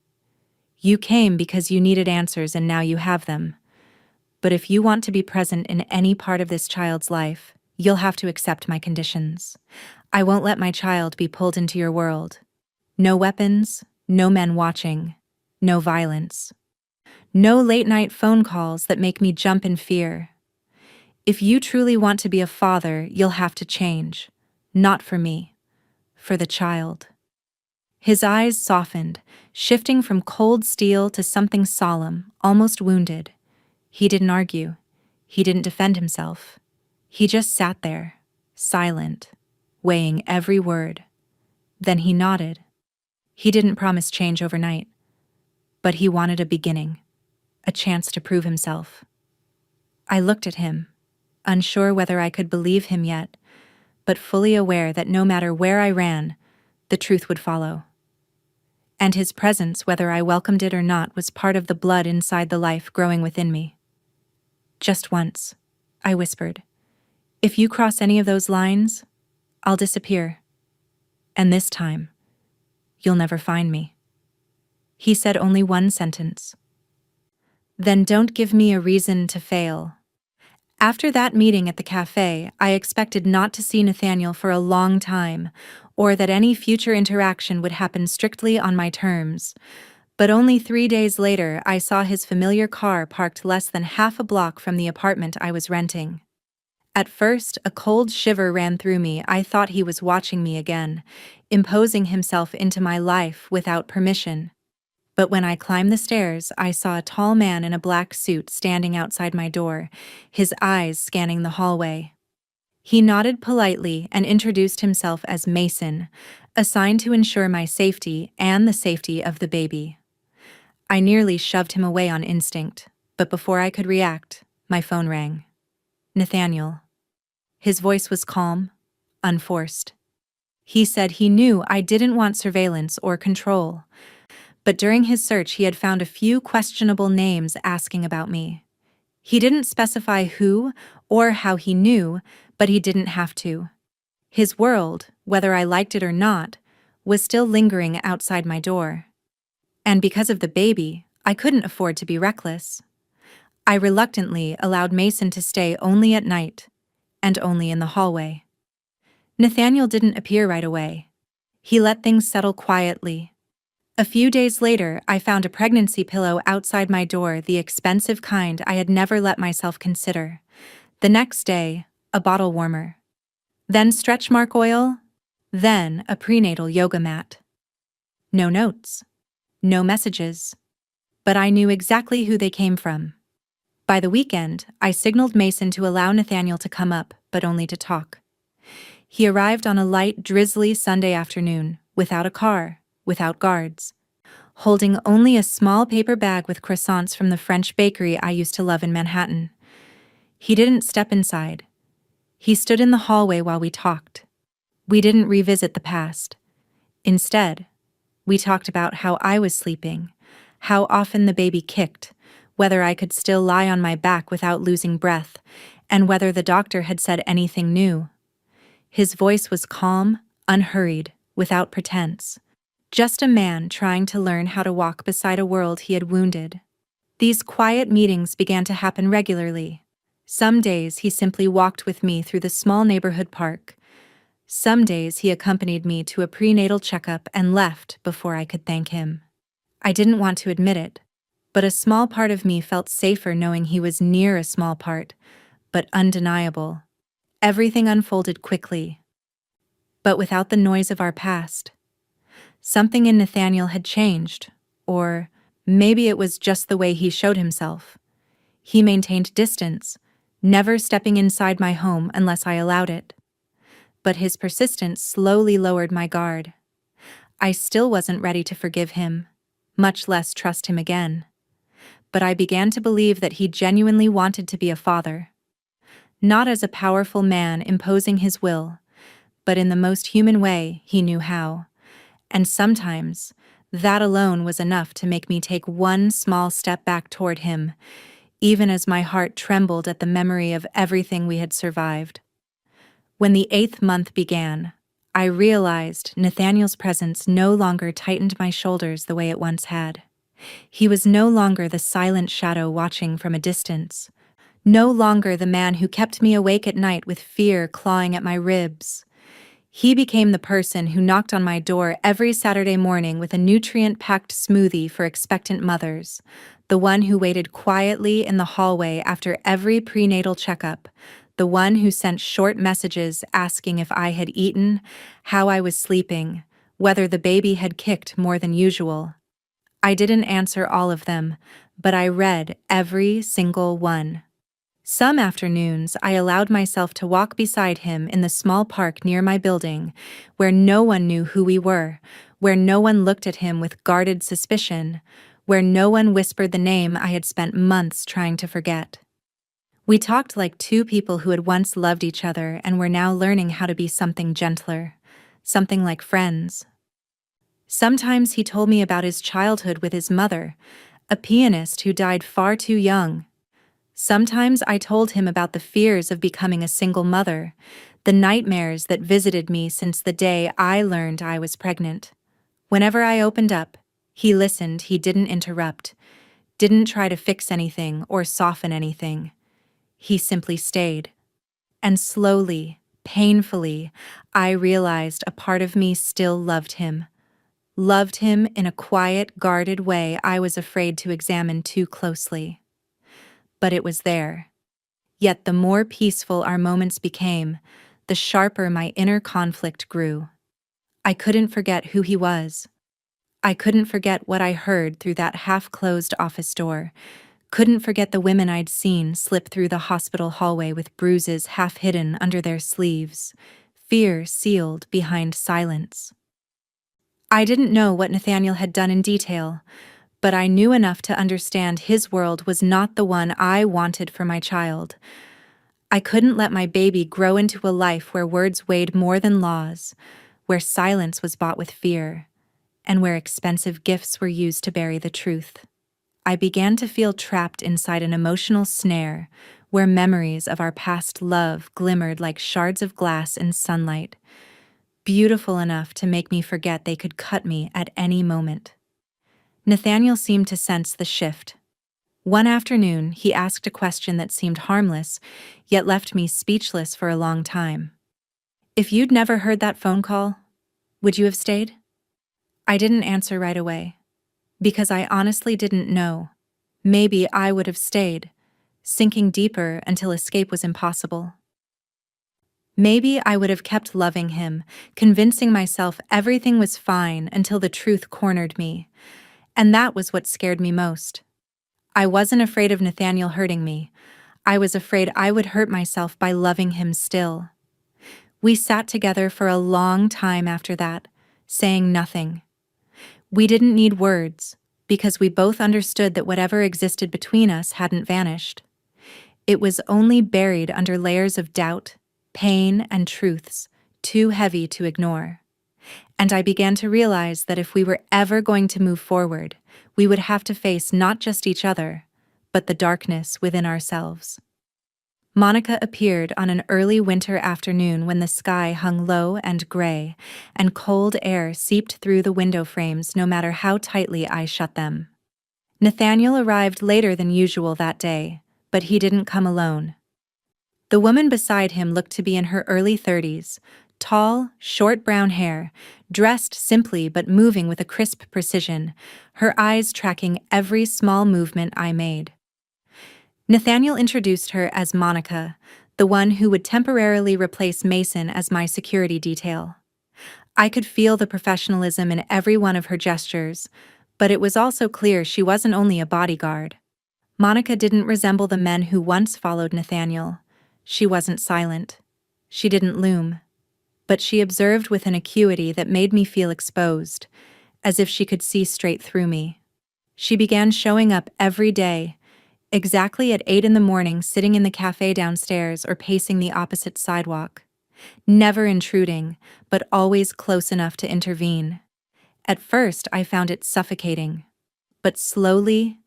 "You came because you needed answers and now you have them. But if you want to be present in any part of this child's life, you'll have to accept my conditions. I won't let my child be pulled into your world. No weapons, No men watching. No violence. No late-night phone calls that make me jump in fear. If you truly want to be a father, you'll have to change. Not for me. For the child. His eyes softened, shifting from cold steel to something solemn, almost wounded. He didn't argue. He didn't defend himself. He just sat there, silent, weighing every word. Then he nodded. He didn't promise change overnight, but he wanted a beginning, a chance to prove himself. I looked at him, unsure whether I could believe him yet, but fully aware that no matter where I ran, the truth would follow. And his presence, whether I welcomed it or not, was part of the blood inside the life growing within me. Just once, I whispered, if you cross any of those lines, I'll disappear. And this time, you'll never find me. He said only one sentence. Then don't give me a reason to fail. After that meeting at the cafe, I expected not to see Nathaniel for a long time, or that any future interaction would happen strictly on my terms. But only 3 days later, I saw his familiar car parked less than half a block from the apartment I was renting. At first, a cold shiver ran through me. I thought he was watching me again, imposing himself into my life without permission. But when I climbed the stairs, I saw a tall man in a black suit standing outside my door, his eyes scanning the hallway. He nodded politely and introduced himself as Mason, assigned to ensure my safety and the safety of the baby. I nearly shoved him away on instinct, but before I could react, my phone rang. Nathaniel. His voice was calm, unforced. He said he knew I didn't want surveillance or control. But during his search, he had found a few questionable names asking about me. He didn't specify who or how he knew, but he didn't have to. His world, whether I liked it or not, was still lingering outside my door. And because of the baby, I couldn't afford to be reckless. I reluctantly allowed Mason to stay only at night, and only in the hallway. Nathaniel didn't appear right away. He let things settle quietly. A few days later, I found a pregnancy pillow outside my door, the expensive kind I had never let myself consider. The next day, a bottle warmer. Then stretch mark oil. Then a prenatal yoga mat. No notes. No messages. But I knew exactly who they came from. By the weekend, I signaled Mason to allow Nathaniel to come up, but only to talk. He arrived on a light, drizzly Sunday afternoon, without a car, without guards, holding only a small paper bag with croissants from the French bakery I used to love in Manhattan. He didn't step inside. He stood in the hallway while we talked. We didn't revisit the past. Instead, we talked about how I was sleeping, how often the baby kicked, whether I could still lie on my back without losing breath, and whether the doctor had said anything new. His voice was calm, unhurried, without pretense. Just a man trying to learn how to walk beside a world he had wounded. These quiet meetings began to happen regularly. Some days he simply walked with me through the small neighborhood park. Some days he accompanied me to a prenatal checkup and left before I could thank him. I didn't want to admit it, but a small part of me felt safer knowing he was near a small part, but undeniable. Everything unfolded quickly, but without the noise of our past. Something in Nathaniel had changed, or maybe it was just the way he showed himself. He maintained distance, never stepping inside my home unless I allowed it. But his persistence slowly lowered my guard. I still wasn't ready to forgive him, much less trust him again. But I began to believe that he genuinely wanted to be a father. Not as a powerful man imposing his will, but in the most human way he knew how. And sometimes, that alone was enough to make me take one small step back toward him, even as my heart trembled at the memory of everything we had survived. When the 8th month began, I realized Nathaniel's presence no longer tightened my shoulders the way it once had. He was no longer the silent shadow watching from a distance, no longer the man who kept me awake at night with fear clawing at my ribs. He became the person who knocked on my door every Saturday morning with a nutrient-packed smoothie for expectant mothers, the one who waited quietly in the hallway after every prenatal checkup, the one who sent short messages asking if I had eaten, how I was sleeping, whether the baby had kicked more than usual. I didn't answer all of them, but I read every single one. Some afternoons, I allowed myself to walk beside him in the small park near my building, where no one knew who we were, where no one looked at him with guarded suspicion, where no one whispered the name I had spent months trying to forget. We talked like two people who had once loved each other and were now learning how to be something gentler, something like friends. Sometimes he told me about his childhood with his mother, a pianist who died far too young. Sometimes I told him about the fears of becoming a single mother, the nightmares that visited me since the day I learned I was pregnant. Whenever I opened up, he listened, he didn't interrupt, didn't try to fix anything or soften anything. He simply stayed. And slowly, painfully, I realized a part of me still loved him. Loved him in a quiet, guarded way I was afraid to examine too closely. But it was there. Yet the more peaceful our moments became, the sharper my inner conflict grew. I couldn't forget who he was. I couldn't forget what I heard through that half-closed office door. Couldn't forget the women I'd seen slip through the hospital hallway with bruises half hidden under their sleeves, fear sealed behind silence. I didn't know what Nathaniel had done in detail, but I knew enough to understand his world was not the one I wanted for my child. I couldn't let my baby grow into a life where words weighed more than laws, where silence was bought with fear, and where expensive gifts were used to bury the truth. I began to feel trapped inside an emotional snare, where memories of our past love glimmered like shards of glass in sunlight, beautiful enough to make me forget they could cut me at any moment. Nathaniel seemed to sense the shift. One afternoon, he asked a question that seemed harmless, yet left me speechless for a long time. "If you'd never heard that phone call, would you have stayed?" I didn't answer right away, because I honestly didn't know. Maybe I would have stayed, sinking deeper until escape was impossible. Maybe I would have kept loving him, convincing myself everything was fine until the truth cornered me. And that was what scared me most. I wasn't afraid of Nathaniel hurting me. I was afraid I would hurt myself by loving him still. We sat together for a long time after that, saying nothing. We didn't need words, because we both understood that whatever existed between us hadn't vanished. It was only buried under layers of doubt, pain, and truths, too heavy to ignore. And I began to realize that if we were ever going to move forward, we would have to face not just each other, but the darkness within ourselves. Monica appeared on an early winter afternoon when the sky hung low and gray, and cold air seeped through the window frames no matter how tightly I shut them. Nathaniel arrived later than usual that day, but he didn't come alone. The woman beside him looked to be in her early 30s, tall, short brown hair, dressed simply but moving with a crisp precision, her eyes tracking every small movement I made. Nathaniel introduced her as Monica, the one who would temporarily replace Mason as my security detail. I could feel the professionalism in every one of her gestures, but it was also clear she wasn't only a bodyguard. Monica didn't resemble the men who once followed Nathaniel. She wasn't silent. She didn't loom. But she observed with an acuity that made me feel exposed, as if she could see straight through me. She began showing up every day, exactly at 8 in the morning, sitting in the cafe downstairs or pacing the opposite sidewalk. Never intruding, but always close enough to intervene. At first, I found it suffocating. But slowly,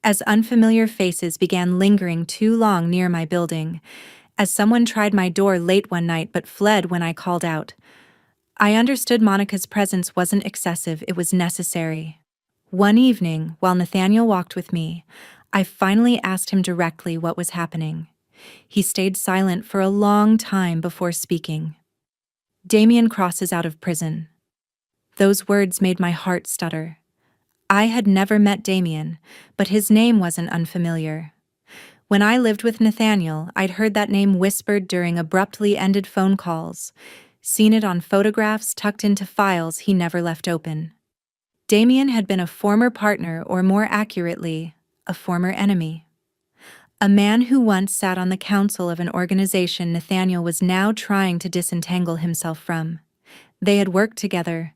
as unfamiliar faces began lingering too long near my building, as someone tried my door late one night but fled when I called out, I understood Monica's presence wasn't excessive, it was necessary. One evening, while Nathaniel walked with me, I finally asked him directly what was happening. He stayed silent for a long time before speaking. Damien crosses out of prison. Those words made my heart stutter. I had never met Damien, but his name wasn't unfamiliar. When I lived with Nathaniel, I'd heard that name whispered during abruptly ended phone calls, seen it on photographs tucked into files he never left open. Damien had been a former partner, or more accurately, a former enemy. A man who once sat on the council of an organization Nathaniel was now trying to disentangle himself from. They had worked together,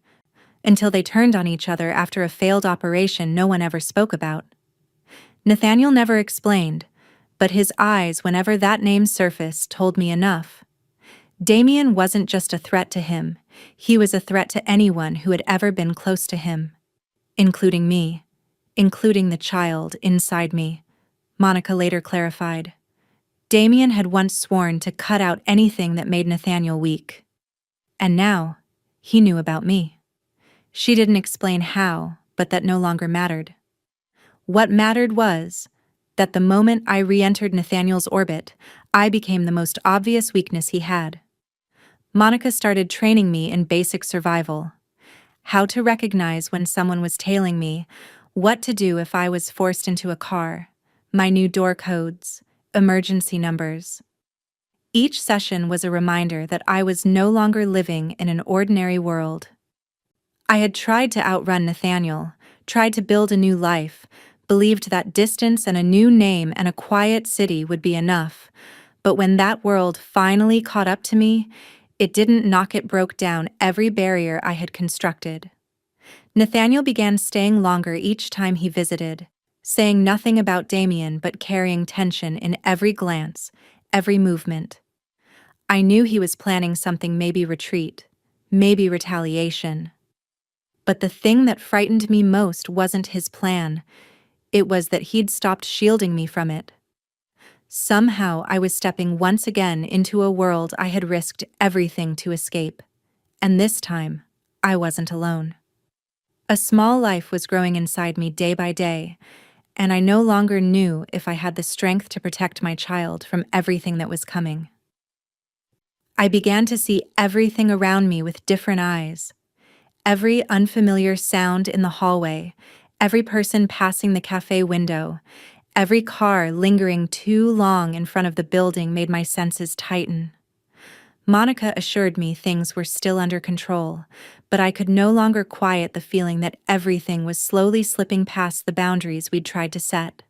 until they turned on each other after a failed operation no one ever spoke about. Nathaniel never explained, but his eyes, whenever that name surfaced, told me enough. Damien wasn't just a threat to him, he was a threat to anyone who had ever been close to him. Including me. Including the child inside me, Monica later clarified. Damien had once sworn to cut out anything that made Nathaniel weak. And now, he knew about me. She didn't explain how, but that no longer mattered. What mattered was that the moment I re-entered Nathaniel's orbit, I became the most obvious weakness he had. Monica started training me in basic survival. How to recognize when someone was tailing me, what to do if I was forced into a car, my new door codes, emergency numbers. Each session was a reminder that I was no longer living in an ordinary world. I had tried to outrun Nathaniel, tried to build a new life, believed that distance and a new name and a quiet city would be enough, but when that world finally caught up to me, it broke down every barrier I had constructed. Nathaniel began staying longer each time he visited, saying nothing about Damien but carrying tension in every glance, every movement. I knew he was planning something, maybe retreat, maybe retaliation. But the thing that frightened me most wasn't his plan, it was that he'd stopped shielding me from it. Somehow I was stepping once again into a world I had risked everything to escape. And this time, I wasn't alone. A small life was growing inside me day by day, and I no longer knew if I had the strength to protect my child from everything that was coming. I began to see everything around me with different eyes. Every unfamiliar sound in the hallway, every person passing the cafe window, every car lingering too long in front of the building made my senses tighten. Monica assured me things were still under control, but I could no longer quiet the feeling that everything was slowly slipping past the boundaries we'd tried to set.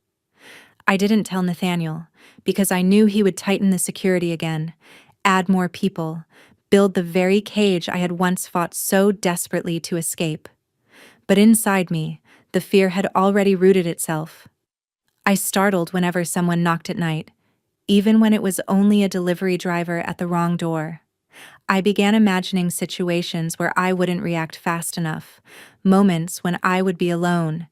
I didn't tell Nathaniel, because I knew he would tighten the security again, add more people, build the very cage I had once fought so desperately to escape. But inside me, the fear had already rooted itself. I startled whenever someone knocked at night, even when it was only a delivery driver at the wrong door. I began imagining situations where I wouldn't react fast enough, moments when I would be alone,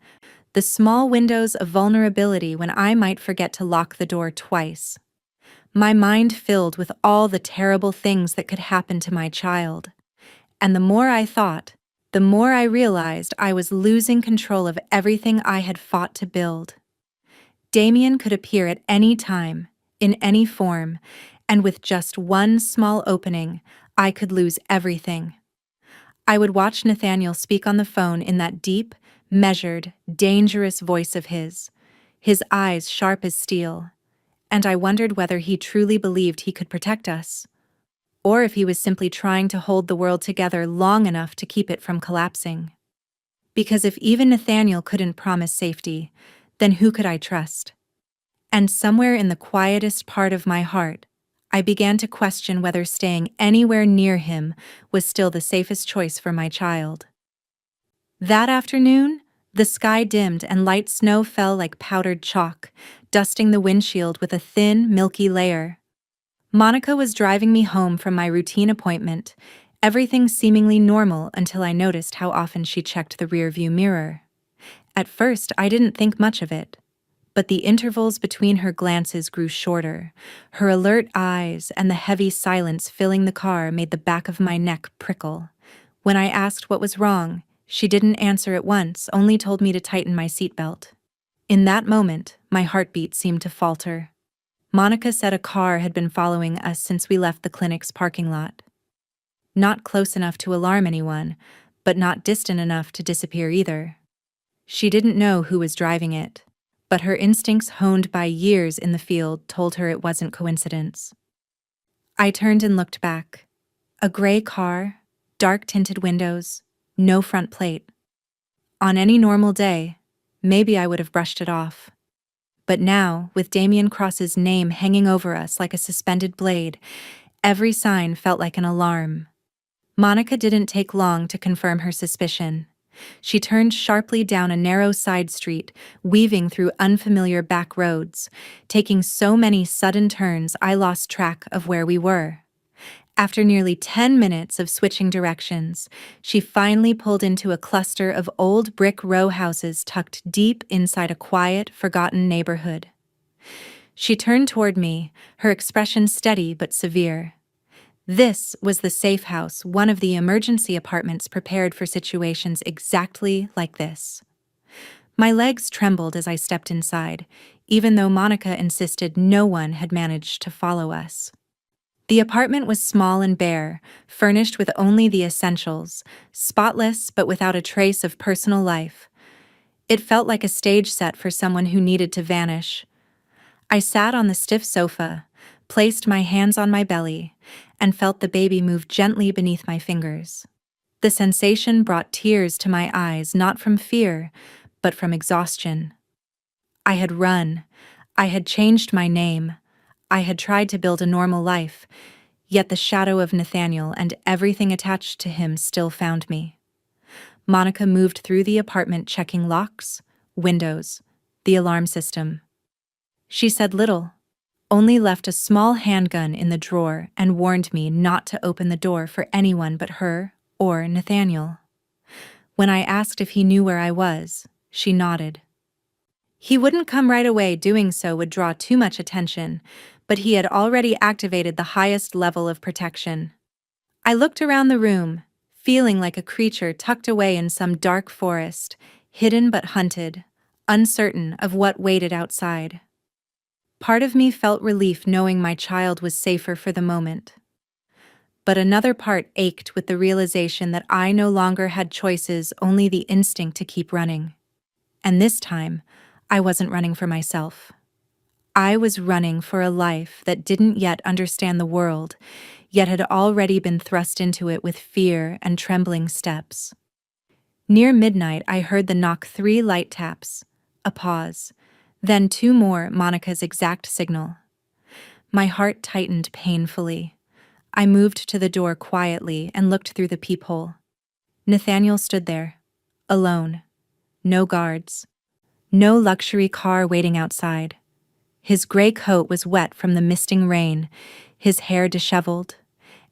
the small windows of vulnerability when I might forget to lock the door twice. My mind filled with all the terrible things that could happen to my child. And the more I thought, the more I realized I was losing control of everything I had fought to build. Damien could appear at any time, in any form, and with just one small opening, I could lose everything. I would watch Nathaniel speak on the phone in that deep, measured, dangerous voice of his eyes sharp as steel, and I wondered whether he truly believed he could protect us, or if he was simply trying to hold the world together long enough to keep it from collapsing. Because if even Nathaniel couldn't promise safety, then who could I trust? And somewhere in the quietest part of my heart, I began to question whether staying anywhere near him was still the safest choice for my child. That afternoon, the sky dimmed and light snow fell like powdered chalk, dusting the windshield with a thin, milky layer. Monica was driving me home from my routine appointment, everything seemingly normal until I noticed how often she checked the rearview mirror. At first, I didn't think much of it. But the intervals between her glances grew shorter. Her alert eyes and the heavy silence filling the car made the back of my neck prickle. When I asked what was wrong, she didn't answer at once, only told me to tighten my seatbelt. In that moment, my heartbeat seemed to falter. Monica said a car had been following us since we left the clinic's parking lot. Not close enough to alarm anyone, but not distant enough to disappear either. She didn't know who was driving it, but her instincts honed by years in the field told her it wasn't coincidence. I turned and looked back. A gray car, dark-tinted windows, no front plate. On any normal day, maybe I would have brushed it off. But now, with Damien Cross's name hanging over us like a suspended blade, every sign felt like an alarm. Monica didn't take long to confirm her suspicion. She turned sharply down a narrow side street, weaving through unfamiliar back roads, taking so many sudden turns I lost track of where we were. After nearly 10 minutes of switching directions, she finally pulled into a cluster of old brick row houses tucked deep inside a quiet, forgotten neighborhood. She turned toward me, her expression steady but severe. This was the safe house, one of the emergency apartments prepared for situations exactly like this. My legs trembled as I stepped inside, even though Monica insisted no one had managed to follow us. The apartment was small and bare, furnished with only the essentials, spotless but without a trace of personal life. It felt like a stage set for someone who needed to vanish. I sat on the stiff sofa, placed my hands on my belly, and felt the baby move gently beneath my fingers. The sensation brought tears to my eyes, not from fear, but from exhaustion. I had run. I had changed my name. I had tried to build a normal life, yet the shadow of Nathaniel and everything attached to him still found me. Monica moved through the apartment checking locks, windows, the alarm system. She said little, only left a small handgun in the drawer and warned me not to open the door for anyone but her or Nathaniel. When I asked if he knew where I was, she nodded. He wouldn't come right away, doing so would draw too much attention, but he had already activated the highest level of protection. I looked around the room, feeling like a creature tucked away in some dark forest, hidden but hunted, uncertain of what waited outside. Part of me felt relief knowing my child was safer for the moment. But another part ached with the realization that I no longer had choices, only the instinct to keep running. And this time, I wasn't running for myself. I was running for a life that didn't yet understand the world, yet had already been thrust into it with fear and trembling steps. Near midnight, I heard the knock 3 light taps, a pause, then 2 more, Monica's exact signal. My heart tightened painfully. I moved to the door quietly and looked through the peephole. Nathaniel stood there, alone. No guards. No luxury car waiting outside. His gray coat was wet from the misting rain, his hair disheveled,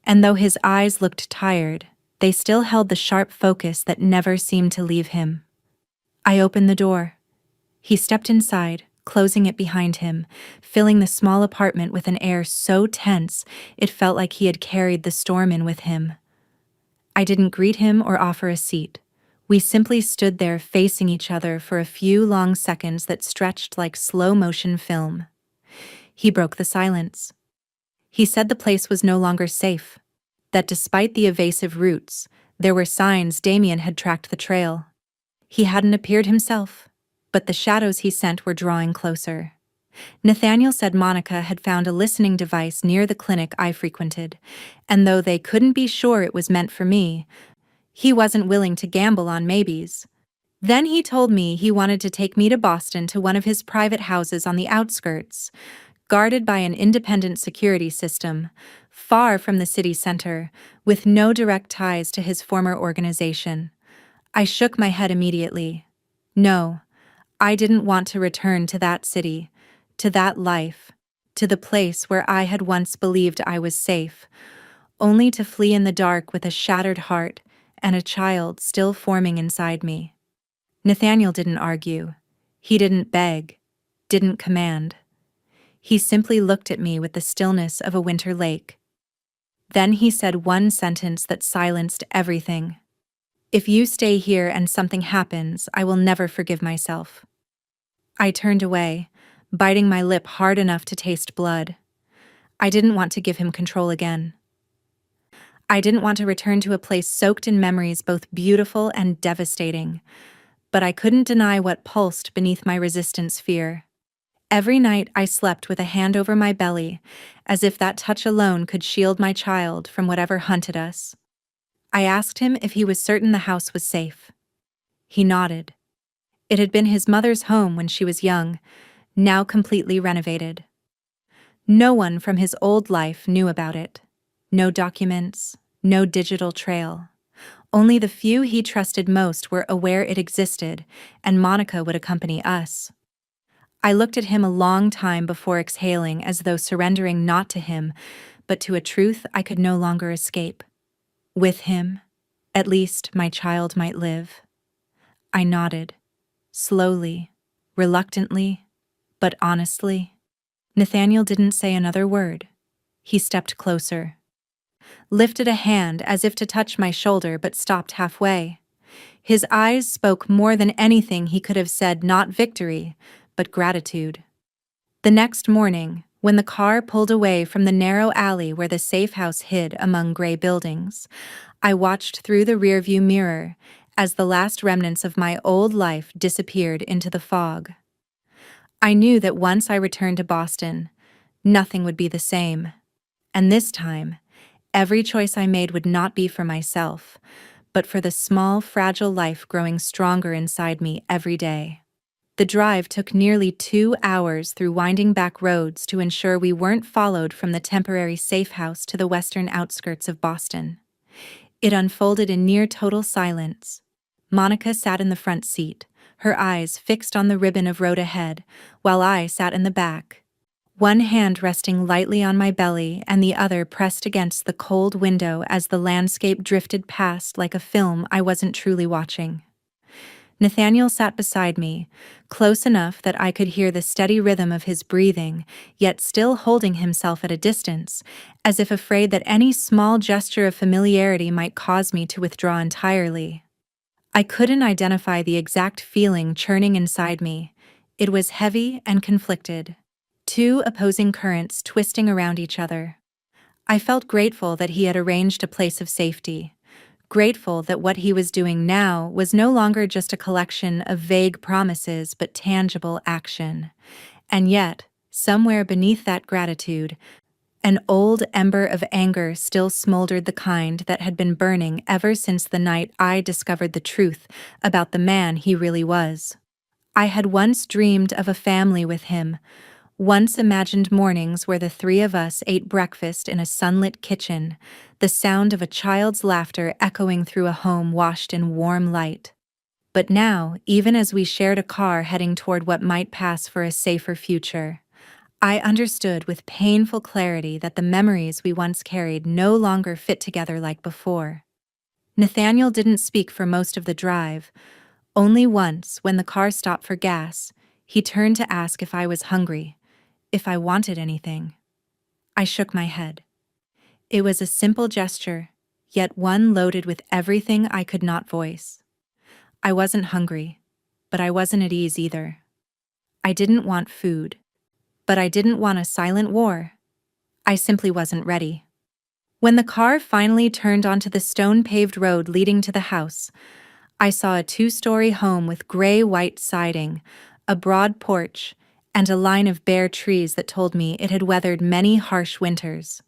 and though his eyes looked tired, they still held the sharp focus that never seemed to leave him. I opened the door. He stepped inside, closing it behind him, filling the small apartment with an air so tense it felt like he had carried the storm in with him. I didn't greet him or offer a seat. We simply stood there facing each other for a few long seconds that stretched like slow-motion film. He broke the silence. He said the place was no longer safe, that despite the evasive routes, there were signs Damien had tracked the trail. He hadn't appeared himself, but the shadows he sent were drawing closer. Nathaniel said Monica had found a listening device near the clinic I frequented, and though they couldn't be sure it was meant for me, he wasn't willing to gamble on maybes. Then he told me he wanted to take me to Boston to one of his private houses on the outskirts, guarded by an independent security system, far from the city center, with no direct ties to his former organization. I shook my head immediately. No, I didn't want to return to that city, to that life, to the place where I had once believed I was safe, only to flee in the dark with a shattered heart and a child still forming inside me. Nathaniel didn't argue. He didn't beg, didn't command. He simply looked at me with the stillness of a winter lake. Then he said one sentence that silenced everything. "If you stay here and something happens, I will never forgive myself." I turned away, biting my lip hard enough to taste blood. I didn't want to give him control again. I didn't want to return to a place soaked in memories both beautiful and devastating, but I couldn't deny what pulsed beneath my resistance fear. Every night I slept with a hand over my belly, as if that touch alone could shield my child from whatever hunted us. I asked him if he was certain the house was safe. He nodded. It had been his mother's home when she was young, now completely renovated. No one from his old life knew about it. No documents, no digital trail. Only the few he trusted most were aware it existed, and Monica would accompany us. I looked at him a long time before exhaling, as though surrendering not to him, but to a truth I could no longer escape. With him, at least my child might live. I nodded, slowly, reluctantly, but honestly. Nathaniel didn't say another word. He stepped closer, lifted a hand as if to touch my shoulder, but stopped halfway. His eyes spoke more than anything he could have said, not victory, but gratitude. The next morning, when the car pulled away from the narrow alley where the safe house hid among gray buildings, I watched through the rearview mirror as the last remnants of my old life disappeared into the fog. I knew that once I returned to Boston, nothing would be the same. And this time, every choice I made would not be for myself, but for the small, fragile life growing stronger inside me every day. The drive took nearly 2 hours through winding back roads to ensure we weren't followed from the temporary safe house to the western outskirts of Boston. It unfolded in near total silence. Monica sat in the front seat, her eyes fixed on the ribbon of road ahead, while I sat in the back, one hand resting lightly on my belly and the other pressed against the cold window as the landscape drifted past like a film I wasn't truly watching. Nathaniel sat beside me, close enough that I could hear the steady rhythm of his breathing, yet still holding himself at a distance, as if afraid that any small gesture of familiarity might cause me to withdraw entirely. I couldn't identify the exact feeling churning inside me. It was heavy and conflicted, two opposing currents twisting around each other. I felt grateful that he had arranged a place of safety. Grateful that what he was doing now was no longer just a collection of vague promises but tangible action. And yet, somewhere beneath that gratitude, an old ember of anger still smoldered, the kind that had been burning ever since the night I discovered the truth about the man he really was. I had once dreamed of a family with him, once imagined mornings where the three of us ate breakfast in a sunlit kitchen, the sound of a child's laughter echoing through a home washed in warm light. But now, even as we shared a car heading toward what might pass for a safer future, I understood with painful clarity that the memories we once carried no longer fit together like before. Nathaniel didn't speak for most of the drive. Only once, when the car stopped for gas, he turned to ask if I was hungry, if I wanted anything. I shook my head. It was a simple gesture, yet one loaded with everything I could not voice. I wasn't hungry, but I wasn't at ease either. I didn't want food, but I didn't want a silent war. I simply wasn't ready. When the car finally turned onto the stone-paved road leading to the house, I saw a 2-story home with gray-white siding, a broad porch, and a line of bare trees that told me it had weathered many harsh winters.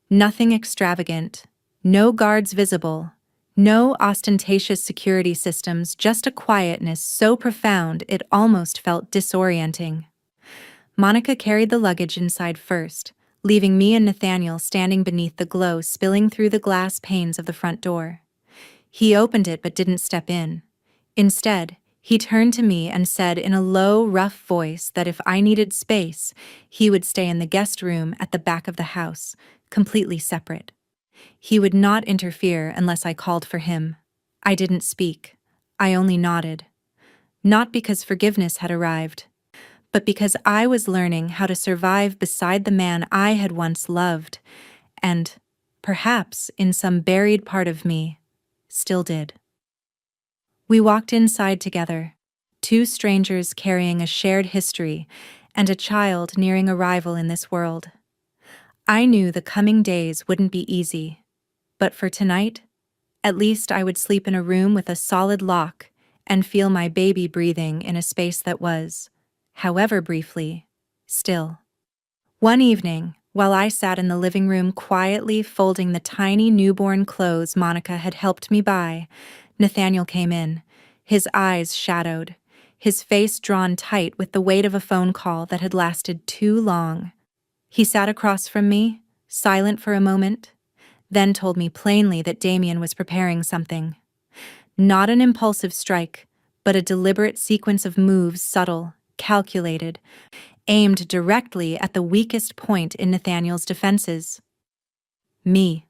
Nothing extravagant, no guards visible, no ostentatious security systems, just a quietness so profound it almost felt disorienting. Monica carried the luggage inside first, leaving me and Nathaniel standing beneath the glow spilling through the glass panes of the front door. He opened it but didn't step in. Instead, he turned to me and said in a low, rough voice that if I needed space, he would stay in the guest room at the back of the house, completely separate. He would not interfere unless I called for him. I didn't speak. I only nodded. Not because forgiveness had arrived, but because I was learning how to survive beside the man I had once loved, and, perhaps in some buried part of me, still did. We walked inside together, two strangers carrying a shared history and a child nearing arrival in this world. I knew the coming days wouldn't be easy. But for tonight, at least I would sleep in a room with a solid lock and feel my baby breathing in a space that was, however briefly, still. One evening, while I sat in the living room quietly folding the tiny newborn clothes Monica had helped me buy, Nathaniel came in, his eyes shadowed, his face drawn tight with the weight of a phone call that had lasted too long. He sat across from me, silent for a moment, then told me plainly that Damien was preparing something. Not an impulsive strike, but a deliberate sequence of moves, subtle, calculated, aimed directly at the weakest point in Nathaniel's defenses. Me.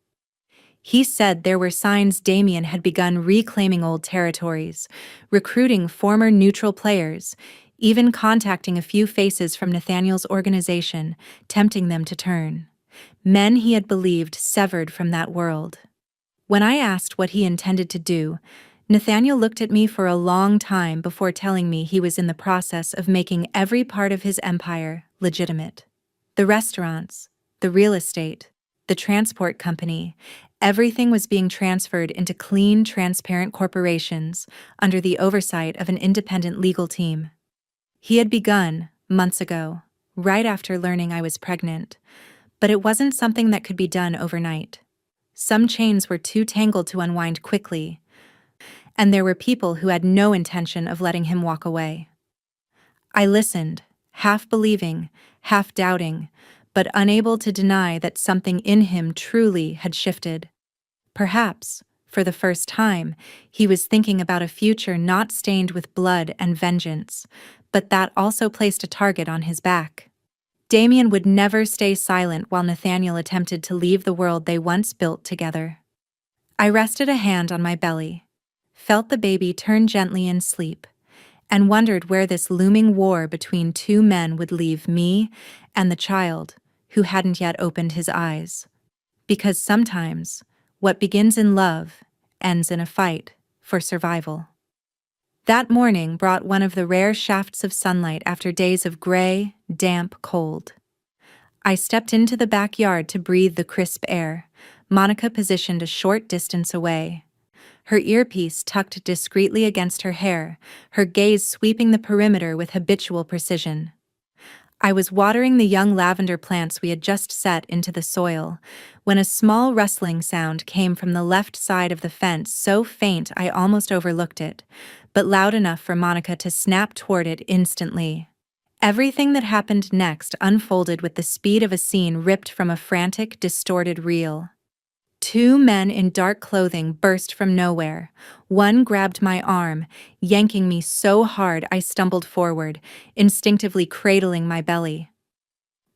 He said there were signs Damien had begun reclaiming old territories, recruiting former neutral players, even contacting a few faces from Nathaniel's organization, tempting them to turn. Men he had believed severed from that world. When I asked what he intended to do, Nathaniel looked at me for a long time before telling me he was in the process of making every part of his empire legitimate. The restaurants, the real estate, the transport company, everything was being transferred into clean, transparent corporations under the oversight of an independent legal team. He had begun, months ago, right after learning I was pregnant, but it wasn't something that could be done overnight. Some chains were too tangled to unwind quickly, and there were people who had no intention of letting him walk away. I listened, half believing, half doubting, but unable to deny that something in him truly had shifted. Perhaps, for the first time, he was thinking about a future not stained with blood and vengeance, but that also placed a target on his back. Damien would never stay silent while Nathaniel attempted to leave the world they once built together. I rested a hand on my belly, felt the baby turn gently in sleep, and wondered where this looming war between two men would leave me and the child, who hadn't yet opened his eyes. Because sometimes, what begins in love ends in a fight for survival. That morning brought one of the rare shafts of sunlight after days of gray, damp cold. I stepped into the backyard to breathe the crisp air, Monica positioned a short distance away. Her earpiece tucked discreetly against her hair, her gaze sweeping the perimeter with habitual precision. I was watering the young lavender plants we had just set into the soil, when a small rustling sound came from the left side of the fence so faint I almost overlooked it, but loud enough for Monica to snap toward it instantly. Everything that happened next unfolded with the speed of a scene ripped from a frantic, distorted reel. Two men in dark clothing burst from nowhere. One grabbed my arm, yanking me so hard I stumbled forward, instinctively cradling my belly.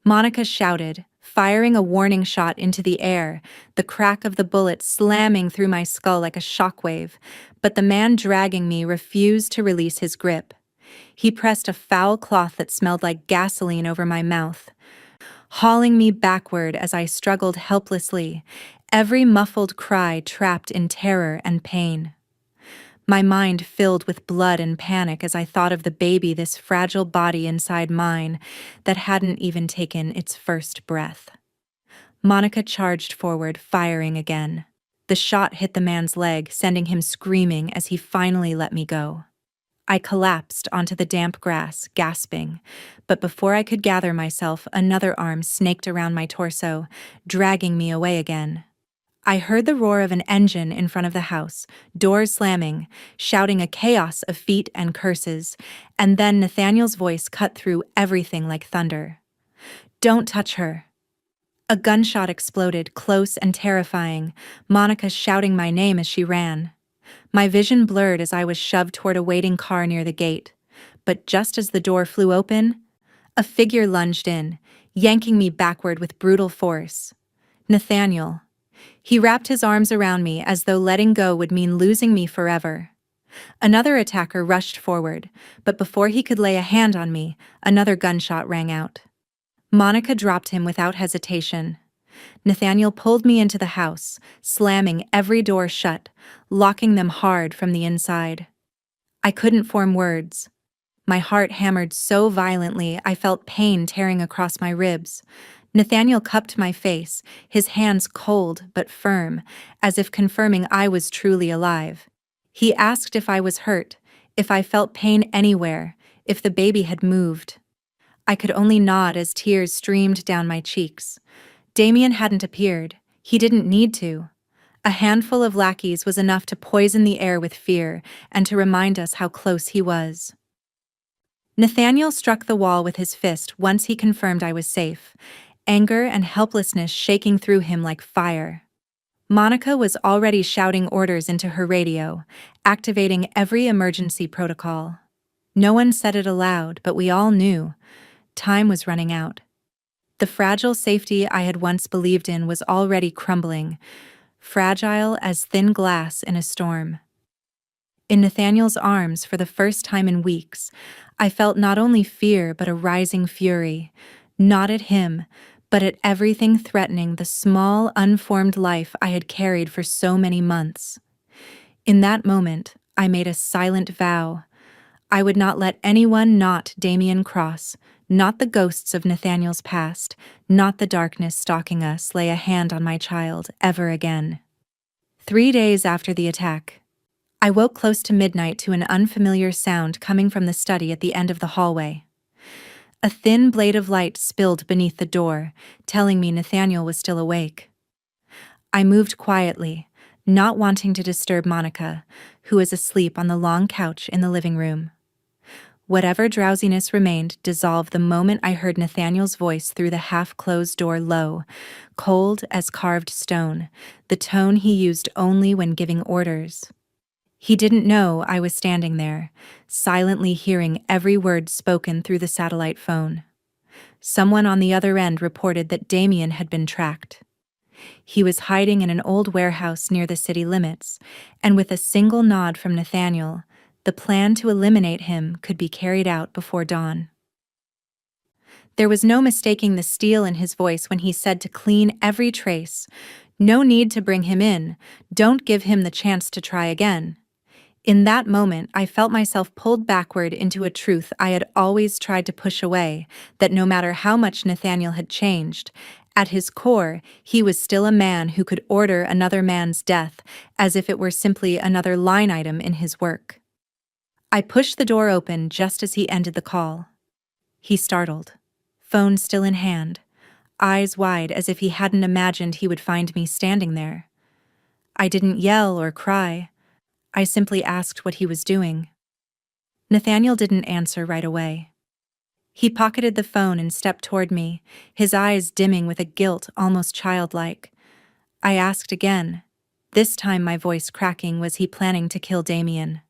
Monica shouted, firing a warning shot into the air, the crack of the bullet slamming through my skull like a shockwave, but the man dragging me refused to release his grip. He pressed a foul cloth that smelled like gasoline over my mouth, hauling me backward as I struggled helplessly, every muffled cry trapped in terror and pain. My mind filled with blood and panic as I thought of the baby, this fragile body inside mine that hadn't even taken its first breath. Monica charged forward, firing again. The shot hit the man's leg, sending him screaming as he finally let me go. I collapsed onto the damp grass, gasping, but before I could gather myself, another arm snaked around my torso, dragging me away again. I heard the roar of an engine in front of the house, doors slamming, shouting a chaos of feet and curses, and then Nathaniel's voice cut through everything like thunder. "Don't touch her." A gunshot exploded, close and terrifying, Monica shouting my name as she ran. My vision blurred as I was shoved toward a waiting car near the gate, but just as the door flew open, a figure lunged in, yanking me backward with brutal force. Nathaniel. He wrapped his arms around me as though letting go would mean losing me forever. Another attacker rushed forward, but before he could lay a hand on me, another gunshot rang out. Monica dropped him without hesitation. Nathaniel pulled me into the house, slamming every door shut, locking them hard from the inside. I couldn't form words. My heart hammered so violently I felt pain tearing across my ribs. Nathaniel cupped my face, his hands cold but firm, as if confirming I was truly alive. He asked if I was hurt, if I felt pain anywhere, if the baby had moved. I could only nod as tears streamed down my cheeks. Damien hadn't appeared. He didn't need to. A handful of lackeys was enough to poison the air with fear and to remind us how close he was. Nathaniel struck the wall with his fist once he confirmed I was safe, anger and helplessness shaking through him like fire. Monica was already shouting orders into her radio, activating every emergency protocol. No one said it aloud, but we all knew. Time was running out. The fragile safety I had once believed in was already crumbling, fragile as thin glass in a storm. In Nathaniel's arms, for the first time in weeks, I felt not only fear but a rising fury, not at him, but at everything threatening the small, unformed life I had carried for so many months. In that moment, I made a silent vow. I would not let anyone, not Damien Cross, not the ghosts of Nathaniel's past, not the darkness stalking us, lay a hand on my child ever again. 3 days after the attack, I woke close to midnight to an unfamiliar sound coming from the study at the end of the hallway. A thin blade of light spilled beneath the door, telling me Nathaniel was still awake. I moved quietly, not wanting to disturb Monica, who was asleep on the long couch in the living room. Whatever drowsiness remained dissolved the moment I heard Nathaniel's voice through the half-closed door, low, cold as carved stone, the tone he used only when giving orders. He didn't know I was standing there, silently hearing every word spoken through the satellite phone. Someone on the other end reported that Damien had been tracked. He was hiding in an old warehouse near the city limits, and with a single nod from Nathaniel, the plan to eliminate him could be carried out before dawn. There was no mistaking the steel in his voice when he said to clean every trace. No need to bring him in, don't give him the chance to try again. In that moment, I felt myself pulled backward into a truth I had always tried to push away, that no matter how much Nathaniel had changed, at his core, he was still a man who could order another man's death as if it were simply another line item in his work. I pushed the door open just as he ended the call. He startled, phone still in hand, eyes wide as if he hadn't imagined he would find me standing there. I didn't yell or cry. I simply asked what he was doing. Nathaniel didn't answer right away. He pocketed the phone and stepped toward me, his eyes dimming with a guilt almost childlike. I asked again. This time my voice cracking, was he planning to kill Damien?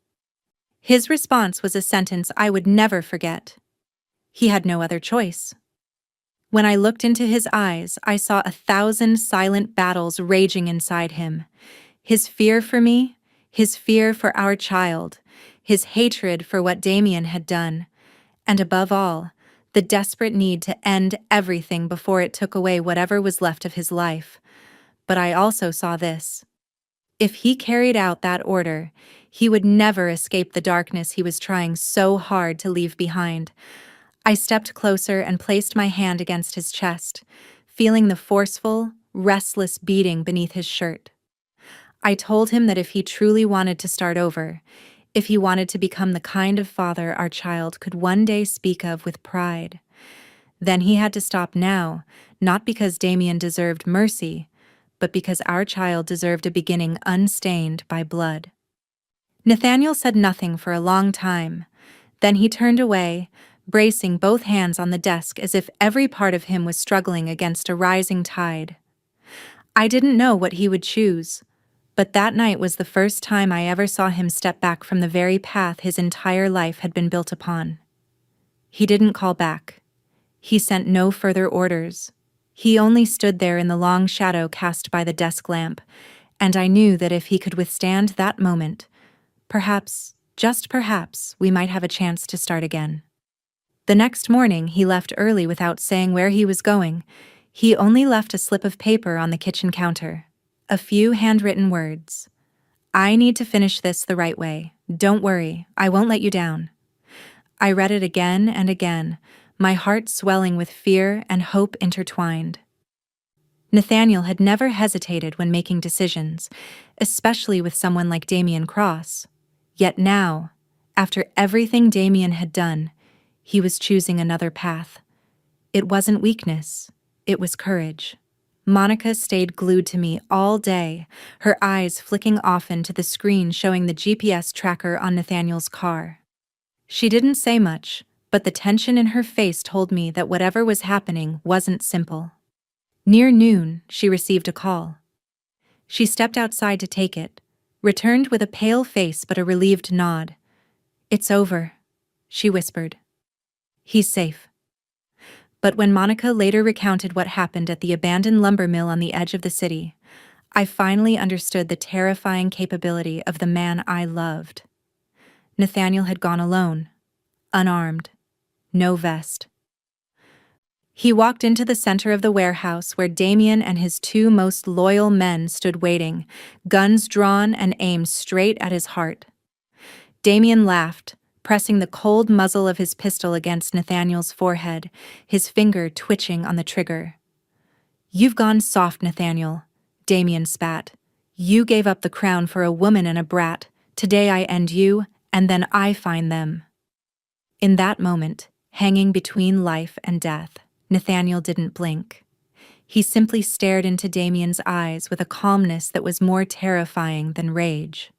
His response was a sentence I would never forget. He had no other choice. When I looked into his eyes, I saw 1,000 silent battles raging inside him. His fear for me, his fear for our child, his hatred for what Damien had done, and above all, the desperate need to end everything before it took away whatever was left of his life. But I also saw this. If he carried out that order, he would never escape the darkness he was trying so hard to leave behind. I stepped closer and placed my hand against his chest, feeling the forceful, restless beating beneath his shirt. I told him that if he truly wanted to start over, if he wanted to become the kind of father our child could one day speak of with pride, then he had to stop now, not because Damien deserved mercy, but because our child deserved a beginning unstained by blood. Nathaniel said nothing for a long time. Then he turned away, bracing both hands on the desk as if every part of him was struggling against a rising tide. I didn't know what he would choose, but that night was the first time I ever saw him step back from the very path his entire life had been built upon. He didn't call back. He sent no further orders. He only stood there in the long shadow cast by the desk lamp, and I knew that if he could withstand that moment, perhaps, just perhaps, we might have a chance to start again. The next morning, he left early without saying where he was going. He only left a slip of paper on the kitchen counter. A few handwritten words. I need to finish this the right way. Don't worry, I won't let you down. I read it again and again, my heart swelling with fear and hope intertwined. Nathaniel had never hesitated when making decisions, especially with someone like Damien Cross. Yet now, after everything Damien had done, he was choosing another path. It wasn't weakness, it was courage. Monica stayed glued to me all day, her eyes flicking often to the screen showing the GPS tracker on Nathaniel's car. She didn't say much, but the tension in her face told me that whatever was happening wasn't simple. Near noon, she received a call. She stepped outside to take it, returned with a pale face but a relieved nod. "It's over," she whispered. "He's safe." But when Monica later recounted what happened at the abandoned lumber mill on the edge of the city, I finally understood the terrifying capability of the man I loved. Nathaniel had gone alone, unarmed, no vest. He walked into the center of the warehouse where Damien and his two most loyal men stood waiting, guns drawn and aimed straight at his heart. Damien laughed, pressing the cold muzzle of his pistol against Nathaniel's forehead, his finger twitching on the trigger. "You've gone soft, Nathaniel," Damien spat. "You gave up the crown for a woman and a brat. Today I end you, and then I find them." In that moment, hanging between life and death, Nathaniel didn't blink. He simply stared into Damien's eyes with a calmness that was more terrifying than rage.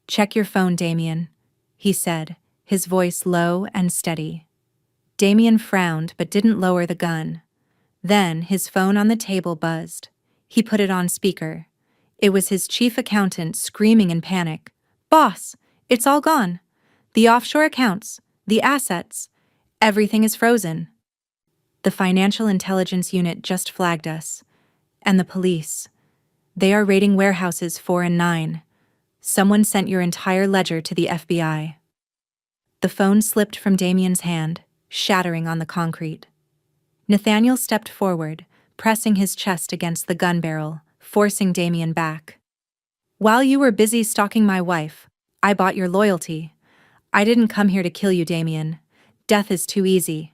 "Check your phone, Damien," he said, his voice low and steady. Damien frowned but didn't lower the gun. Then his phone on the table buzzed. He put it on speaker. It was his chief accountant screaming in panic. "Boss, it's all gone. The offshore accounts, the assets, everything is frozen. The Financial Intelligence Unit just flagged us. And the police. They are raiding warehouses 4 and 9. Someone sent your entire ledger to the FBI." The phone slipped from Damien's hand, shattering on the concrete. Nathaniel stepped forward, pressing his chest against the gun barrel, forcing Damien back. "While you were busy stalking my wife, I bought your loyalty. I didn't come here to kill you, Damien. Death is too easy.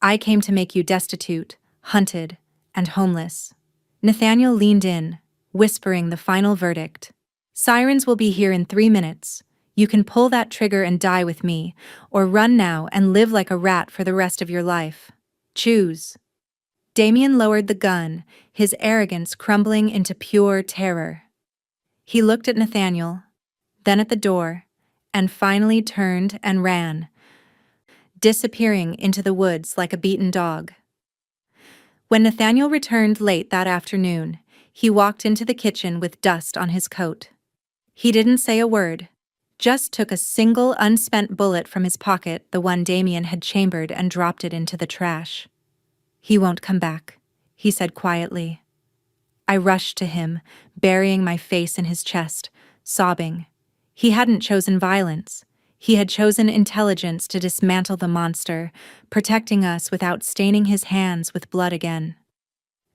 I came to make you destitute, hunted, and homeless." Nathaniel leaned in, whispering the final verdict. "Sirens will be here in 3 minutes. You can pull that trigger and die with me, or run now and live like a rat for the rest of your life. Choose." Damien lowered the gun, his arrogance crumbling into pure terror. He looked at Nathaniel, then at the door, and finally turned and ran, disappearing into the woods like a beaten dog. When Nathaniel returned late that afternoon, he walked into the kitchen with dust on his coat. He didn't say a word, just took a single unspent bullet from his pocket, the one Damien had chambered, and dropped it into the trash. "He won't come back," he said quietly. I rushed to him, burying my face in his chest, sobbing. He hadn't chosen violence. He had chosen intelligence to dismantle the monster, protecting us without staining his hands with blood again.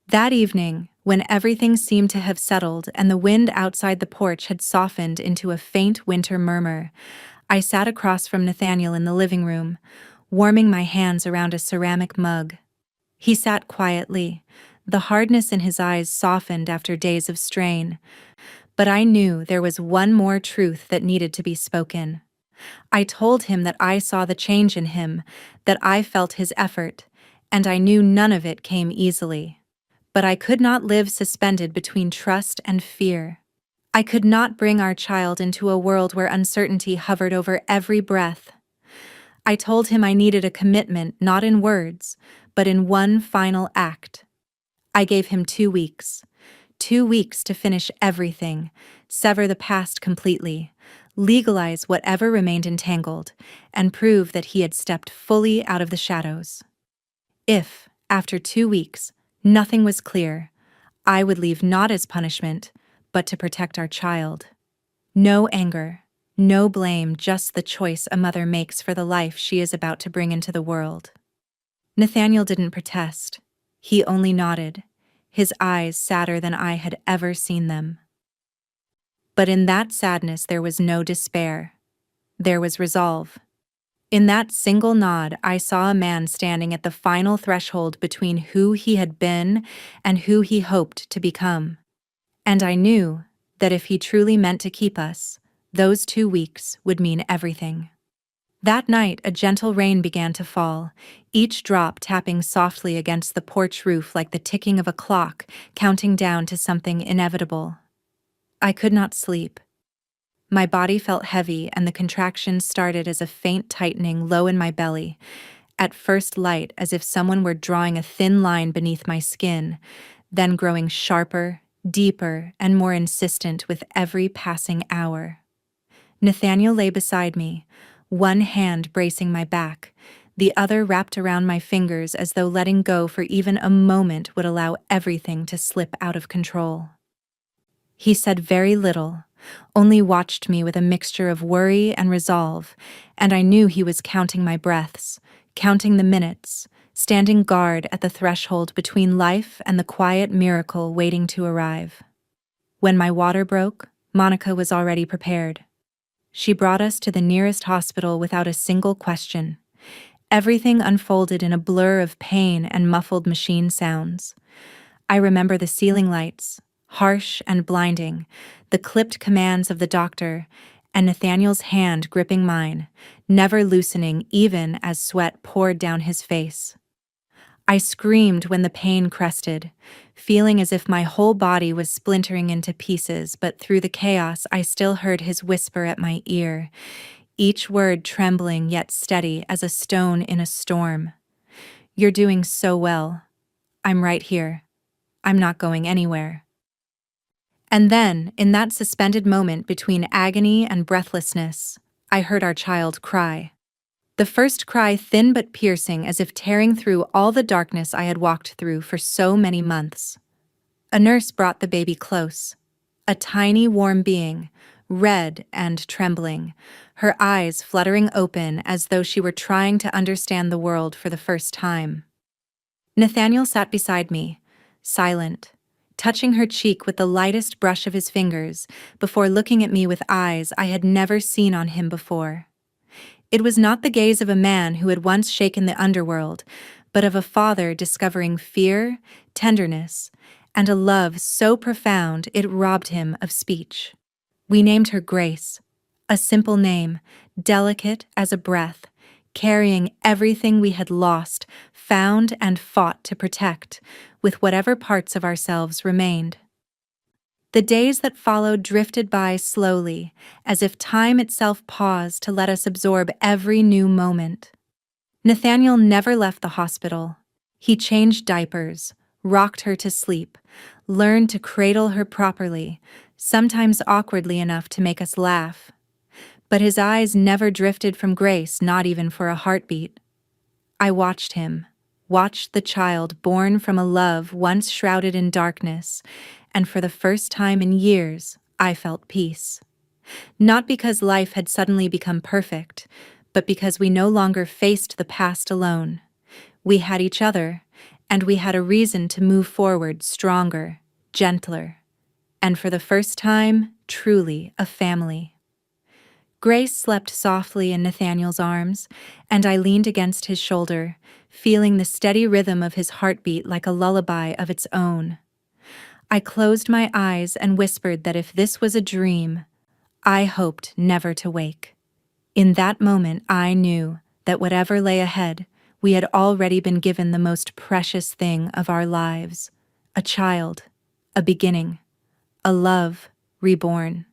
That evening, when everything seemed to have settled and the wind outside the porch had softened into a faint winter murmur, I sat across from Nathaniel in the living room, warming my hands around a ceramic mug. He sat quietly, the hardness in his eyes softened after days of strain, but I knew there was one more truth that needed to be spoken. I told him that I saw the change in him, that I felt his effort, and I knew none of it came easily. But I could not live suspended between trust and fear. I could not bring our child into a world where uncertainty hovered over every breath. I told him I needed a commitment not in words, but in one final act. I gave him 2 weeks. 2 weeks to finish everything, sever the past completely, legalize whatever remained entangled, and prove that he had stepped fully out of the shadows. If, after 2 weeks, nothing was clear, I would leave not as punishment, but to protect our child. No anger, no blame, just the choice a mother makes for the life she is about to bring into the world. Nathaniel didn't protest. He only nodded, his eyes sadder than I had ever seen them. But in that sadness there was no despair. There was resolve. In that single nod, I saw a man standing at the final threshold between who he had been and who he hoped to become. And I knew that if he truly meant to keep us, those 2 weeks would mean everything. That night, a gentle rain began to fall, each drop tapping softly against the porch roof like the ticking of a clock, counting down to something inevitable. I could not sleep. My body felt heavy, and the contractions started as a faint tightening low in my belly, at first light as if someone were drawing a thin line beneath my skin, then growing sharper, deeper, and more insistent with every passing hour. Nathaniel lay beside me, one hand bracing my back, the other wrapped around my fingers as though letting go for even a moment would allow everything to slip out of control. He said very little, only watched me with a mixture of worry and resolve, and I knew he was counting my breaths, counting the minutes, standing guard at the threshold between life and the quiet miracle waiting to arrive. When my water broke, Monica was already prepared. She brought us to the nearest hospital without a single question. Everything unfolded in a blur of pain and muffled machine sounds. I remember the ceiling lights, harsh and blinding, the clipped commands of the doctor, and Nathaniel's hand gripping mine, never loosening even as sweat poured down his face. I screamed when the pain crested, feeling as if my whole body was splintering into pieces, but through the chaos I still heard his whisper at my ear, each word trembling yet steady as a stone in a storm. "You're doing so well. I'm right here. I'm not going anywhere." And then, in that suspended moment between agony and breathlessness, I heard our child cry. The first cry thin but piercing, as if tearing through all the darkness I had walked through for so many months. A nurse brought the baby close. A tiny, warm being, red and trembling, her eyes fluttering open as though she were trying to understand the world for the first time. Nathaniel sat beside me, silent, touching her cheek with the lightest brush of his fingers, before looking at me with eyes I had never seen on him before. It was not the gaze of a man who had once shaken the underworld, but of a father discovering fear, tenderness, and a love so profound it robbed him of speech. We named her Grace, a simple name, delicate as a breath, carrying everything we had lost, found, and fought to protect, with whatever parts of ourselves remained. The days that followed drifted by slowly, as if time itself paused to let us absorb every new moment. Nathaniel never left the hospital. He changed diapers, rocked her to sleep, learned to cradle her properly, sometimes awkwardly enough to make us laugh. But his eyes never drifted from Grace, not even for a heartbeat. I watched him, watched the child born from a love once shrouded in darkness, and for the first time in years, I felt peace. Not because life had suddenly become perfect, but because we no longer faced the past alone. We had each other, and we had a reason to move forward stronger, gentler, and for the first time, truly a family. Grace slept softly in Nathaniel's arms, and I leaned against his shoulder, feeling the steady rhythm of his heartbeat like a lullaby of its own. I closed my eyes and whispered that if this was a dream, I hoped never to wake. In that moment, I knew that whatever lay ahead, we had already been given the most precious thing of our lives: a child, a beginning, a love reborn.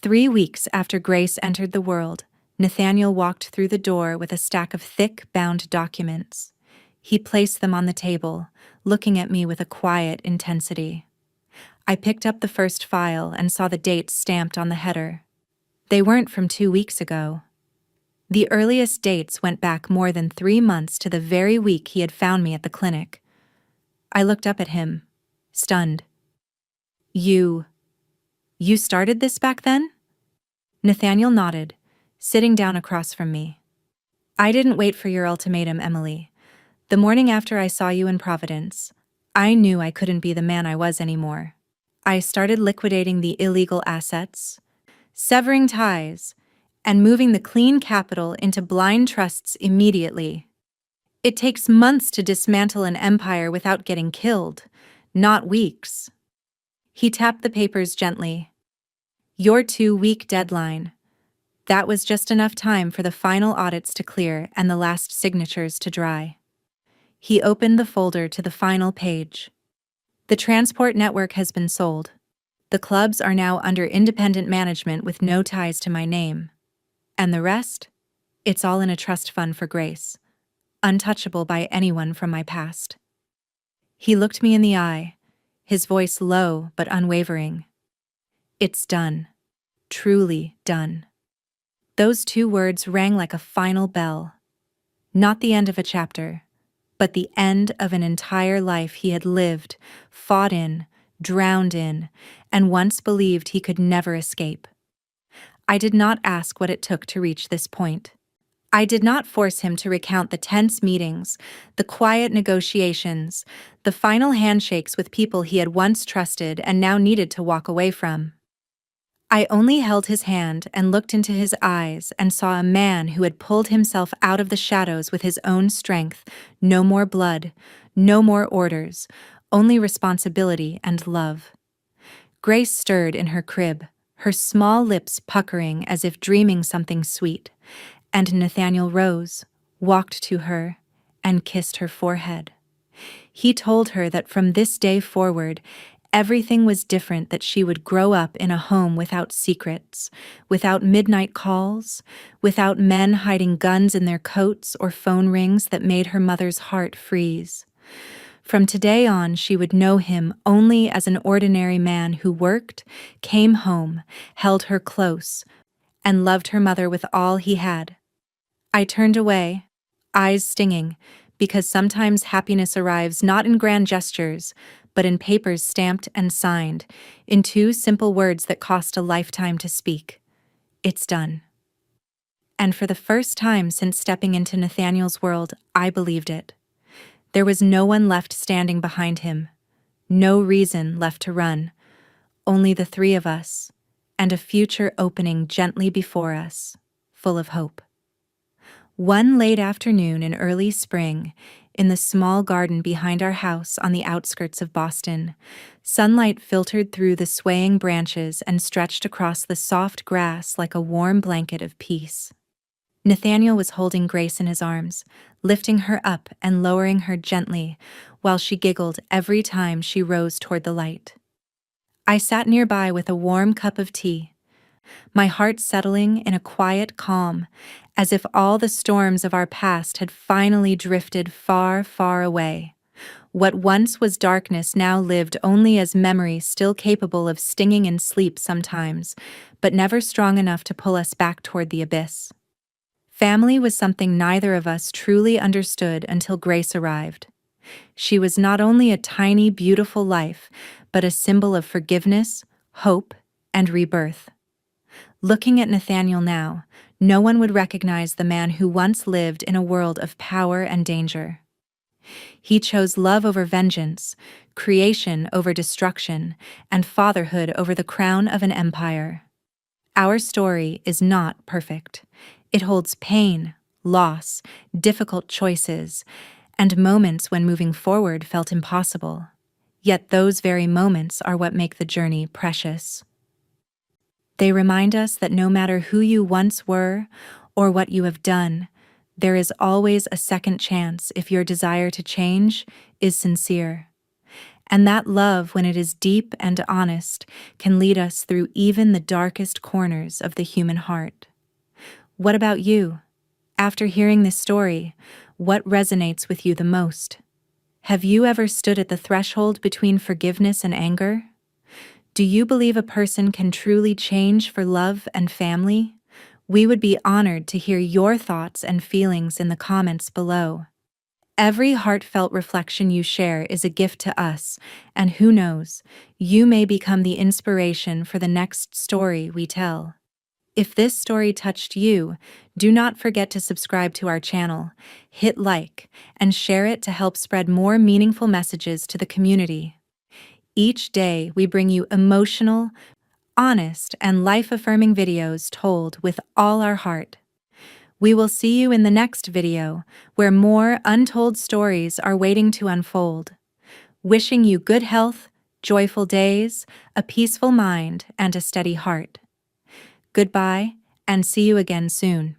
3 weeks after Grace entered the world, Nathaniel walked through the door with a stack of thick, bound documents. He placed them on the table, looking at me with a quiet intensity. I picked up the first file and saw the dates stamped on the header. They weren't from 2 weeks ago. The earliest dates went back more than 3 months to the very week he had found me at the clinic. I looked up at him, stunned. You started this back then?" Nathaniel nodded, sitting down across from me. "I didn't wait for your ultimatum, Emily. The morning after I saw you in Providence, I knew I couldn't be the man I was anymore. I started liquidating the illegal assets, severing ties, and moving the clean capital into blind trusts immediately. It takes months to dismantle an empire without getting killed, not weeks. He tapped the papers gently. Your 2-week deadline. That was just enough time for the final audits to clear and the last signatures to dry. He opened the folder to the final page. The transport network has been sold. The clubs are now under independent management with no ties to my name. And the rest? It's all in a trust fund for Grace, untouchable by anyone from my past. He looked me in the eye, his voice low but unwavering. It's done. Truly done. Those 2 words rang like a final bell. Not the end of a chapter, but the end of an entire life he had lived, fought in, drowned in, and once believed he could never escape. I did not ask what it took to reach this point. I did not force him to recount the tense meetings, the quiet negotiations, the final handshakes with people he had once trusted and now needed to walk away from. I only held his hand and looked into his eyes and saw a man who had pulled himself out of the shadows with his own strength. No more blood, no more orders, only responsibility and love. Grace stirred in her crib, her small lips puckering as if dreaming something sweet, and Nathaniel rose, walked to her, and kissed her forehead. He told her that from this day forward, everything was different, that she would grow up in a home without secrets, without midnight calls, without men hiding guns in their coats or phone rings that made her mother's heart freeze. From today on, she would know him only as an ordinary man who worked, came home, held her close, and loved her mother with all he had. I turned away, eyes stinging, because sometimes happiness arrives not in grand gestures, but in papers stamped and signed, in 2 simple words that cost a lifetime to speak. It's done. And for the first time since stepping into Nathaniel's world, I believed it. There was no one left standing behind him, no reason left to run, only the 3 of us, and a future opening gently before us, full of hope. One late afternoon in early spring, in the small garden behind our house on the outskirts of Boston, sunlight filtered through the swaying branches and stretched across the soft grass like a warm blanket of peace. Nathaniel was holding Grace in his arms, lifting her up and lowering her gently, while she giggled every time she rose toward the light. I sat nearby with a warm cup of tea, my heart settling in a quiet calm, as if all the storms of our past had finally drifted far, far away. What once was darkness now lived only as memory, still capable of stinging in sleep sometimes, but never strong enough to pull us back toward the abyss. Family was something neither of us truly understood until Grace arrived. She was not only a tiny, beautiful life, but a symbol of forgiveness, hope, and rebirth. Looking at Nathaniel now, no one would recognize the man who once lived in a world of power and danger. He chose love over vengeance, creation over destruction, and fatherhood over the crown of an empire. Our story is not perfect. It holds pain, loss, difficult choices, and moments when moving forward felt impossible. Yet those very moments are what make the journey precious. They remind us that no matter who you once were or what you have done, there is always a second chance if your desire to change is sincere. And that love, when it is deep and honest, can lead us through even the darkest corners of the human heart. What about you? After hearing this story, what resonates with you the most? Have you ever stood at the threshold between forgiveness and anger? Do you believe a person can truly change for love and family? We would be honored to hear your thoughts and feelings in the comments below. Every heartfelt reflection you share is a gift to us, and who knows, you may become the inspiration for the next story we tell. If this story touched you, do not forget to subscribe to our channel, hit like, and share it to help spread more meaningful messages to the community. Each day, we bring you emotional, honest, and life-affirming videos told with all our heart. We will see you in the next video, where more untold stories are waiting to unfold. Wishing you good health, joyful days, a peaceful mind, and a steady heart. Goodbye, and see you again soon.